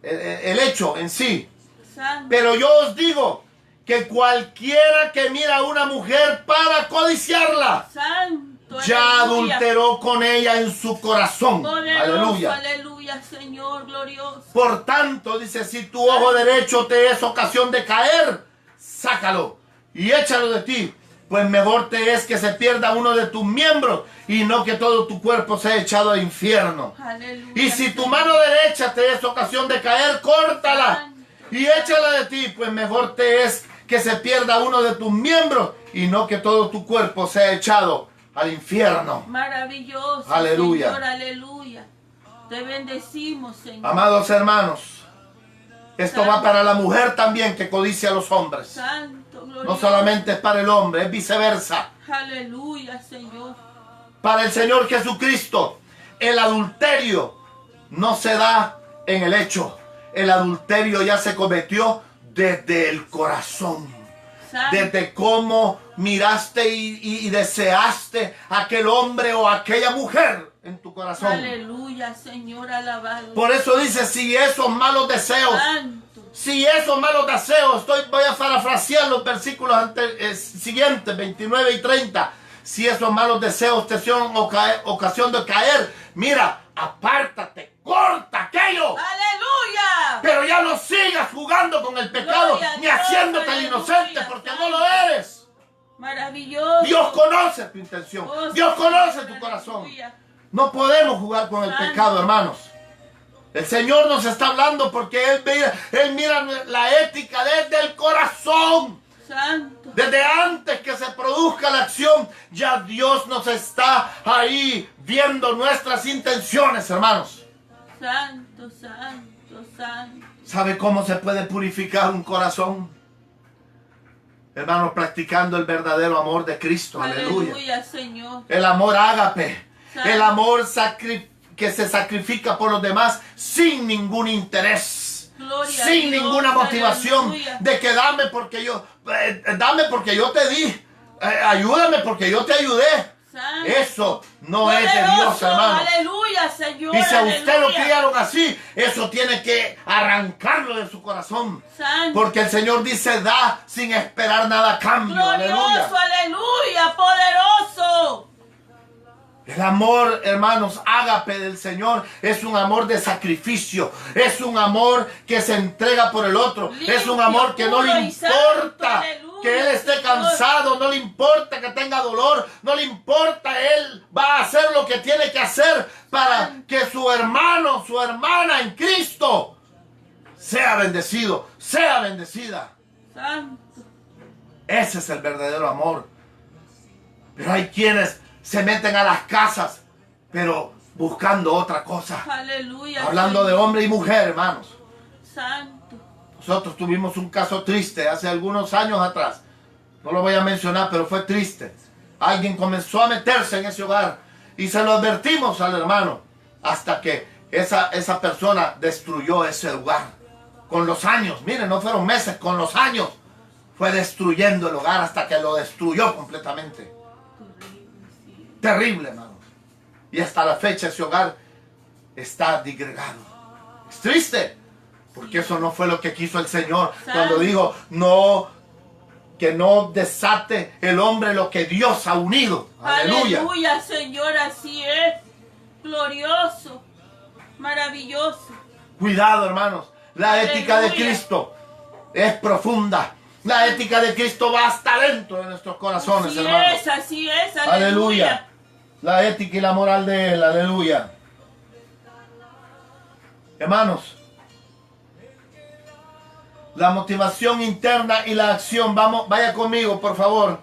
el hecho en sí. Santo. Pero yo os digo que cualquiera que mira a una mujer para codiciarla, Santo, ya aleluya, adulteró con ella en su corazón. poderoso, Aleluya. aleluya, Señor, glorioso. Por tanto, dice, si tu ojo derecho te es ocasión de caer, sácalo y échalo de ti. Pues mejor te es que se pierda uno de tus miembros y no que todo tu cuerpo sea echado al infierno. Aleluya, Y si tu Señor. mano derecha te es ocasión de caer, córtala y échala de ti. Pues mejor te es que se pierda uno de tus miembros y no que todo tu cuerpo sea echado al infierno. Maravilloso, Aleluya. Señor, aleluya. Te bendecimos, Señor. Amados hermanos, esto Santo. va para la mujer también que codicia a los hombres. Santo, glorioso. No solamente es para el hombre, es viceversa. Aleluya, Señor. Para el Señor Jesucristo, el adulterio no se da en el hecho. El adulterio ya se cometió desde el corazón. Santo. Desde cómo miraste y deseaste a aquel hombre o a aquella mujer en tu corazón. Aleluya, Señor, alabado. Por eso dice, si esos malos deseos, Santo. si esos malos deseos, voy a parafrasear los versículos siguientes, 29 y 30. Si esos malos deseos te son ocasión de caer, mira, apártate, corta aquello. Aleluya. Pero ya no sigas jugando con el pecado, Gloria a ni Dios, haciéndote el aleluya, inocente, porque no lo eres. Maravilloso. Dios conoce tu intención, Oh, Dios Señor, conoce tu corazón. aleluya. No podemos jugar con el Santo. pecado, hermanos. El Señor nos está hablando porque Él mira la ética desde el corazón. Santo. Desde antes que se produzca la acción, ya Dios nos está ahí viendo nuestras intenciones, hermanos. Santo, santo, santo. ¿Sabe cómo se puede purificar un corazón? Hermanos, practicando el verdadero amor de Cristo. Aleluya. Aleluya, Señor. El amor ágape. Santo. El amor que se sacrifica por los demás sin ningún interés. Gloria a Sin Dios, ninguna motivación aleluya. de que dame porque yo te di. Ayúdame porque yo te ayudé. Santo. Eso no es de Dios, hermano. Aleluya, Señor. Y si a aleluya. usted lo criaron así, eso tiene que arrancarlo de su corazón. Santo. Porque el Señor dice, da sin esperar nada a cambio. Glorioso, aleluya, poderoso. El amor, hermanos, ágape del Señor es un amor de sacrificio. Es un amor que se entrega por el otro. Limpio, es un amor que no le puro y importa santo, que Él esté cansado. No le importa que tenga dolor. No le importa. Él va a hacer lo que tiene que hacer para que su hermano, su hermana en Cristo sea bendecido, sea bendecida. Santo. Ese es el verdadero amor. Pero hay quienes se meten a las casas, pero buscando otra cosa. Aleluya. Hablando Señor. de hombre y mujer, hermanos. Santo. Nosotros tuvimos un caso triste hace algunos años atrás. No lo voy a mencionar, pero fue triste. Alguien comenzó a meterse en ese hogar y se lo advertimos al hermano hasta que esa persona destruyó ese hogar. Con los años, miren, no fueron meses, con los años fue destruyendo el hogar hasta que lo destruyó completamente. Terrible, hermano. Y hasta la fecha ese hogar está disgregado. Es triste, porque eso no fue lo que quiso el Señor cuando dijo, no, que no desate el hombre lo que Dios ha unido. Aleluya. Aleluya, Señor, así es. Glorioso, maravilloso. Cuidado, hermanos. La ética de Aleluya. Cristo es profunda. La ética de Cristo va hasta dentro de nuestros corazones, Así hermanos. es, así es. Aleluya. Aleluya. La ética y la moral de Él. Aleluya. Hermanos, la motivación interna y la acción. Vamos, vaya conmigo, por favor,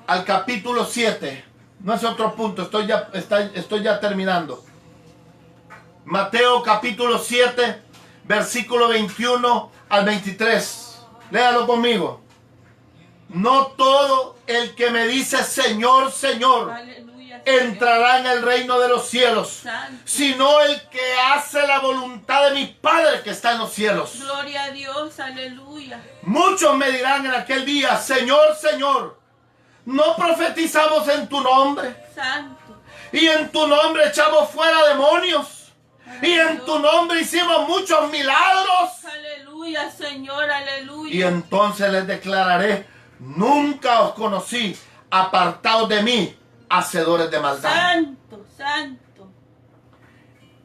al capítulo 7. No es otro punto, estoy ya terminando. Mateo capítulo 7, versículo 21 al 23. Léalo conmigo. No todo el que me dice Señor, Señor, Aleluya, Señor. entrará en el reino de los cielos, Santo. sino el que hace la voluntad de mi Padre que está en los cielos. Gloria a Dios, aleluya. Muchos me dirán en aquel día, Señor, Señor, ¿no profetizamos en tu nombre? Santo. Y en tu nombre echamos fuera demonios. Y en tu nombre hicimos muchos milagros. Aleluya, Señor, aleluya. Y entonces les declararé, nunca os conocí, apartados de mí, hacedores de maldad. Santo, santo.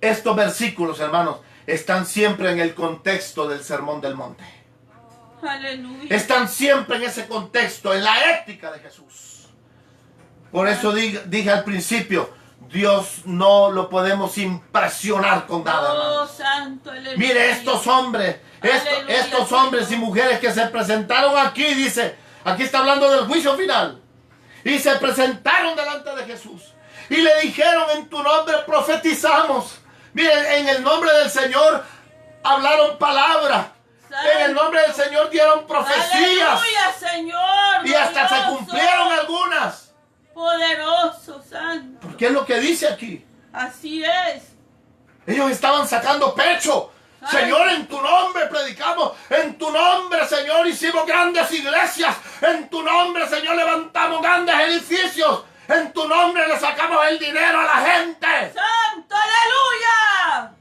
Estos versículos, hermanos, están siempre en el contexto del Sermón del Monte. Aleluya. Están siempre en ese contexto, en la ética de Jesús. Por eso dije al principio, Dios no lo podemos impresionar con nada, Oh, hermanos. santo, aleluya. Mire, estos hombres, Aleluya, estos hombres y Señor. mujeres que se presentaron aquí, dice, aquí está hablando del juicio final. Y se presentaron delante de Jesús. Y le dijeron, en tu nombre profetizamos. Miren, en el nombre del Señor hablaron palabras. En el nombre del Señor dieron profecías. Aleluya, Señor. Y hasta se glorioso, cumplieron algunas. Poderoso, santo. Porque es lo que dice aquí. Así es. Ellos estaban sacando pecho. Ay. Señor, en tu nombre predicamos. En tu nombre, Señor, hicimos grandes iglesias. En tu nombre, Señor, levantamos grandes edificios. En tu nombre le sacamos el dinero a la gente. Santo, aleluya.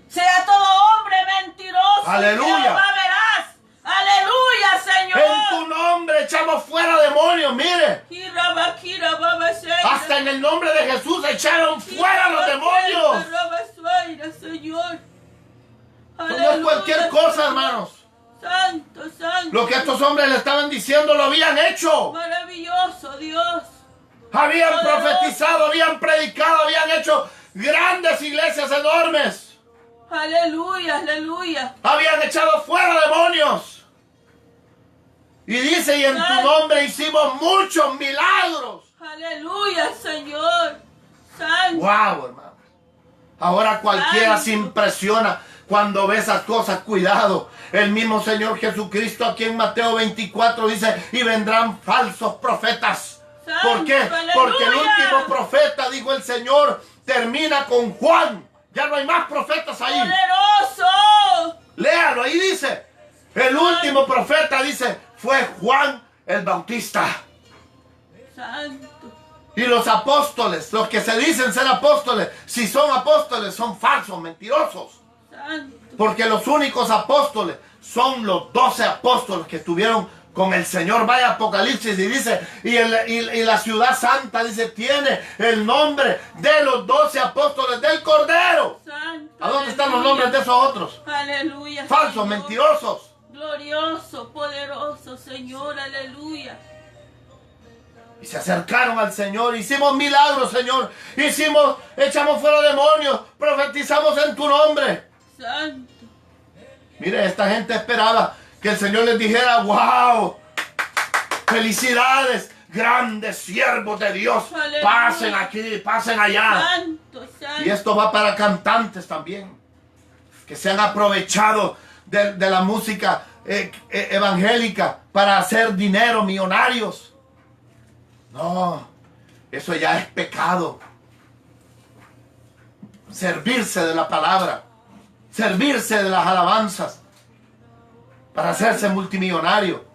Sea todo hombre mentiroso. Aleluya. Jehová verás. Aleluya, Señor. En tu nombre echamos fuera demonios. Mire, hasta en el nombre de Jesús echaron fuera los demonios. Señor. No es cualquier cosa, hermanos. Santo, santo. Lo que estos hombres le estaban diciendo lo habían hecho. Maravilloso, Dios. Habían profetizado, habían predicado, habían hecho grandes iglesias enormes. Aleluya, aleluya. Habían echado fuera demonios. Y dice, y en tu nombre hicimos muchos milagros. Aleluya, Señor. Santo. Wow, hermano. Ahora cualquiera se Santo. impresiona cuando ve esas cosas. Cuidado. El mismo Señor Jesucristo aquí en Mateo 24 dice, y vendrán falsos profetas. Santo, ¿Por qué? aleluya. Porque el último profeta, dijo el Señor, termina con Juan. Ya no hay más profetas ahí. Poderoso. Léalo, ahí dice. El último profeta, dice, fue Juan el Bautista. Santo. Y los apóstoles, los que se dicen ser apóstoles, si son apóstoles, son falsos, mentirosos. Santo. Porque los únicos apóstoles son los 12 apóstoles que estuvieron con el Señor. Vaya Apocalipsis y dice, y la ciudad santa, dice, tiene el nombre de los 12 apóstoles del Cordero. Santo. ¿A dónde están los nombres de esos otros? Aleluya. Falsos, Señor. mentirosos. Glorioso, poderoso, Señor, aleluya. Y se acercaron al Señor, hicimos milagros, Señor. Echamos fuera demonios, profetizamos en tu nombre. Santo. Mire, esta gente esperaba que el Señor les dijera, wow, felicidades, grandes siervos de Dios. Aleluya. Pasen aquí, pasen allá. Santo, santo. Y esto va para cantantes también, que se han aprovechado de la música evangélica para hacer dinero, millonarios. No, eso ya es pecado. Servirse de la palabra, servirse de las alabanzas para hacerse multimillonario.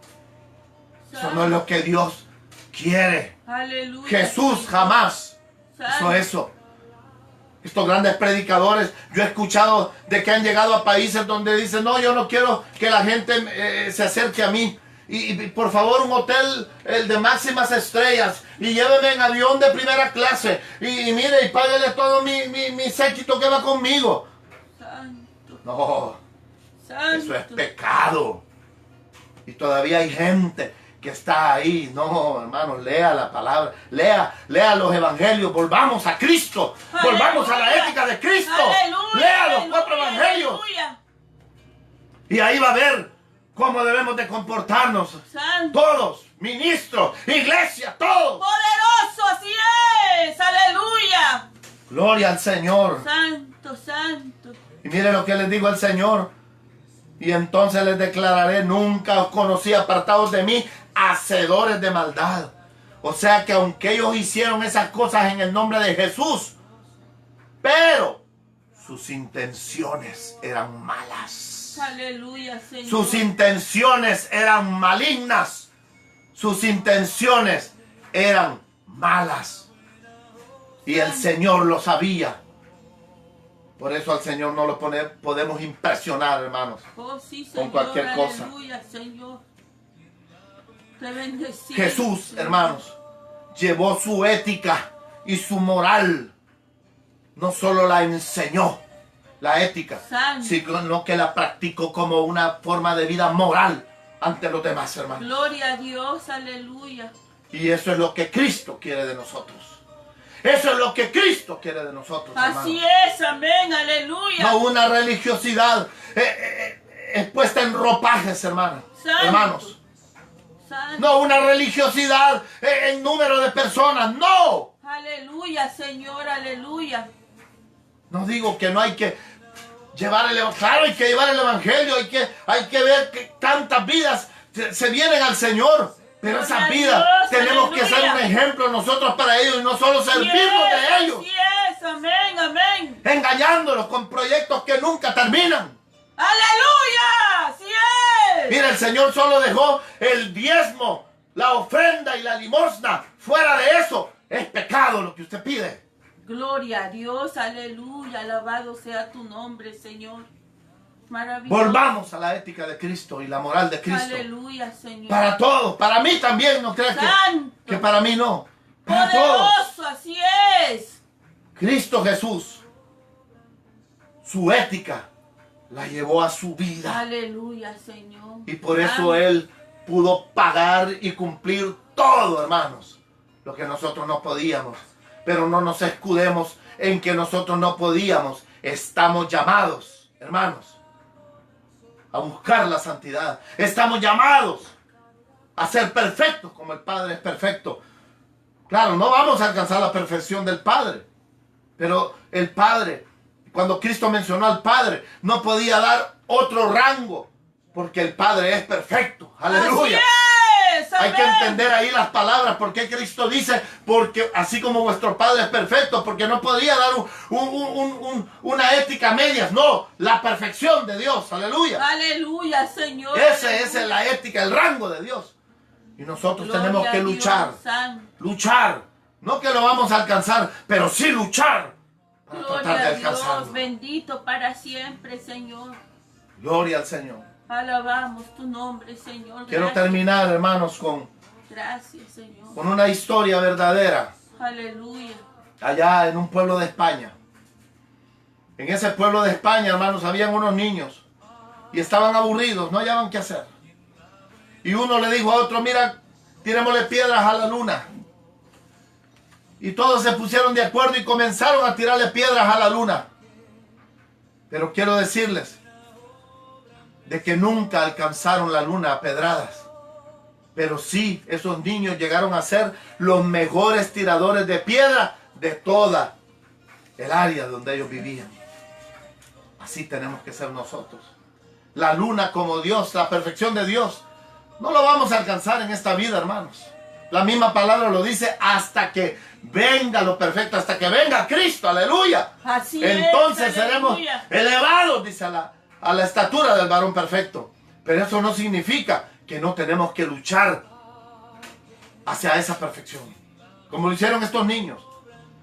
Eso no es lo que Dios quiere. Aleluya. Jesús jamás hizo eso. Estos grandes predicadores, yo he escuchado de que han llegado a países donde dicen, no, yo no quiero que la gente se acerque a mí. Y por favor, un hotel de máximas estrellas. Y lléveme en avión de primera clase. Y mire, y páguele todo mi séquito que va conmigo. Santo. No, Santo. eso es pecado. Y todavía hay gente que está ahí. No, hermanos, lea la palabra. Lea los evangelios. Volvamos a Cristo. Aleluya. Volvamos a la ética de Cristo. Aleluya, Lea los aleluya, 4 evangelios. aleluya. Y ahí va a ver cómo debemos de comportarnos. Santo. Todos, ministros, iglesia, todos. Poderoso, así es. Aleluya. Gloria al Señor. Santo, santo. Y mire lo que les digo al Señor. Y entonces les declararé, nunca os conocí, apartados de mí, hacedores de maldad. O sea que aunque ellos hicieron esas cosas en el nombre de Jesús, pero sus intenciones eran malas. Aleluya, Señor. Sus intenciones eran malignas. Sus intenciones eran malas. Y el Señor lo sabía. Por eso al Señor no lo podemos impresionar, hermanos. Oh, sí, Señor. Con cualquier cosa. Aleluya, Señor. Te bendecimos. Jesús, Señor. hermanos, llevó su ética y su moral. No solo la enseñó, la ética, Santo. sino que la practicó como una forma de vida moral ante los demás, hermanos. Gloria a Dios, aleluya. Y eso es lo que Cristo quiere de nosotros. Eso es lo que Cristo quiere de nosotros, Así hermanos. es, amén, aleluya. No una religiosidad puesta en ropajes, Santo. hermanos. Santo. No una religiosidad en número de personas, no. Aleluya, Señor, aleluya. No digo que no hay que llevar el evangelio. Claro, hay que llevar el evangelio. Hay que ver que tantas vidas se vienen al Señor. Pero Gloria esas a vidas Dios, tenemos que ser un aleluya. ejemplo nosotros para ellos y no solo servirnos de ellos. Así es, amén, amén. Engañándolos con proyectos que nunca terminan. Aleluya, así es. Mira, el Señor solo dejó el diezmo, la ofrenda y la limosna. Fuera de eso, es pecado lo que usted pide. Gloria a Dios, aleluya, alabado sea tu nombre, Señor. Maravilloso. Volvamos a la ética de Cristo y la moral de Cristo. Aleluya, Señor. Para todos, para mí también, no creas Santo. que para mí no. Para todos. Poderoso, así es. Cristo Jesús, su ética la llevó a su vida. Aleluya, Señor. Y por eso Él pudo pagar y cumplir todo, hermanos, lo que nosotros no podíamos. Pero no nos escudemos en que nosotros no podíamos. Estamos llamados, hermanos, a buscar la santidad. Estamos llamados a ser perfectos como el Padre es perfecto. Claro, no vamos a alcanzar la perfección del Padre, pero el Padre, cuando Cristo mencionó al Padre, no podía dar otro rango, porque el Padre es perfecto. Aleluya. Así es, Hay que amén. entender ahí las palabras, porque Cristo dice, porque así como vuestro Padre es perfecto, porque no podía dar una ética a medias, no, la perfección de Dios, aleluya. Aleluya, Señor. Esa aleluya. es la ética, el rango de Dios. Y nosotros Gloria tenemos que a Dios, luchar. Santo. Luchar. No que lo vamos a alcanzar, pero sí luchar para tratar Gloria de a Dios, alcanzarlo. bendito para siempre, Señor. Gloria al Señor. Alabamos tu nombre, Señor. Quiero Gracias. terminar, hermanos, Gracias, Señor. con una historia verdadera. Aleluya. Allá en un pueblo de España. En ese pueblo de España, hermanos, habían unos niños y estaban aburridos, no hallaban qué hacer. Y uno le dijo a otro, mira, tirémosle piedras a la luna. Y todos se pusieron de acuerdo y comenzaron a tirarle piedras a la luna. Pero quiero decirles de que nunca alcanzaron la luna a pedradas. Pero sí, esos niños llegaron a ser los mejores tiradores de piedra de toda el área donde ellos vivían. Así tenemos que ser nosotros. La luna como Dios, la perfección de Dios, no lo vamos a alcanzar en esta vida, hermanos. La misma palabra lo dice, hasta que venga lo perfecto, hasta que venga Cristo, aleluya. Así Entonces es, seremos aleluya. elevados, dice, a la estatura del varón perfecto. Pero eso no significa que no tenemos que luchar hacia esa perfección. Como lo hicieron estos niños.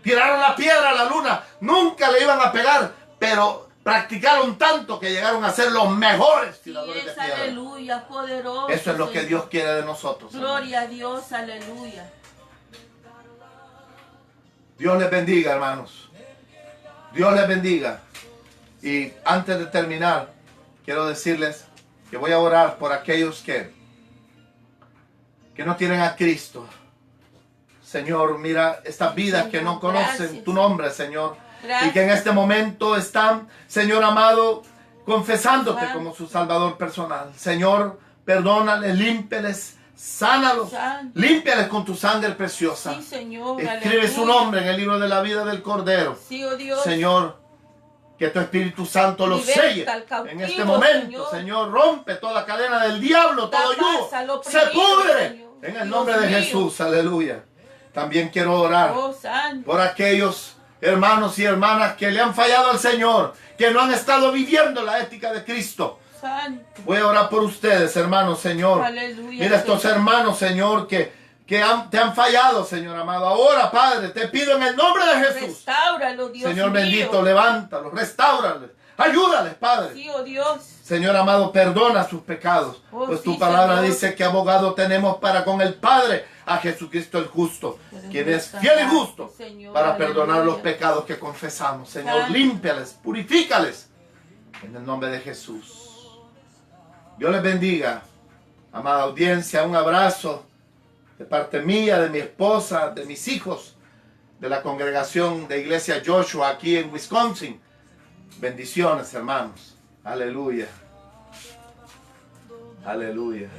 Tiraron la piedra a la luna, nunca le iban a pegar, pero practicaron tanto que llegaron a ser los mejores tiradores de piedra. Aleluya, poderoso. Eso es lo que Señor. Dios quiere de nosotros. Gloria a Dios, aleluya. Dios les bendiga, hermanos. Dios les bendiga. Y antes de terminar, quiero decirles que voy a orar por aquellos que no tienen a Cristo. Señor, mira estas vidas Señor, que no conocen gracias. tu nombre, Señor. Gracias. Y que en este momento están, Señor amado, confesándote Santo. como su Salvador personal. Señor, perdónales, límpiales, sánalos, Santo. límpiales con tu sangre preciosa. Sí, Señor. Escribe su aleluya. nombre en el libro de la vida del Cordero. Sí, oh Dios. Señor, que tu Espíritu Santo los Liberta selle al cautivo, en este momento. Señor, rompe toda cadena del diablo, todo yugo. paz al Se oprimido, pudre Señor. en el Dios nombre de mío. Jesús. Aleluya. También quiero orar Oh, Santo. por aquellos hermanos y hermanas que le han fallado al Señor, que no han estado viviendo la ética de Cristo. Santo. Voy a orar por ustedes, hermanos, Señor. Aleluya, Mira estos Señor. hermanos, Señor, que te han fallado, Señor amado. Ahora, Padre, te pido en el nombre de Jesús. Restáuralo, Dios Señor mío. bendito, levántalos, restáurales, ayúdales, Padre. Sí, oh Dios. Señor amado, perdona sus pecados, Oh, pues sí, tu palabra Señor. dice que abogado tenemos para con el Padre, a Jesucristo el justo, Pero quien es nuestra fiel y parte, justo Señor, para aleluya. perdonar los pecados que confesamos. Señor, Santo. límpiales, purifícales, en el nombre de Jesús. Dios les bendiga, amada audiencia, un abrazo de parte mía, de mi esposa, de mis hijos, de la congregación de Iglesia Joshua aquí en Wisconsin. Bendiciones, hermanos. Aleluya. Aleluya.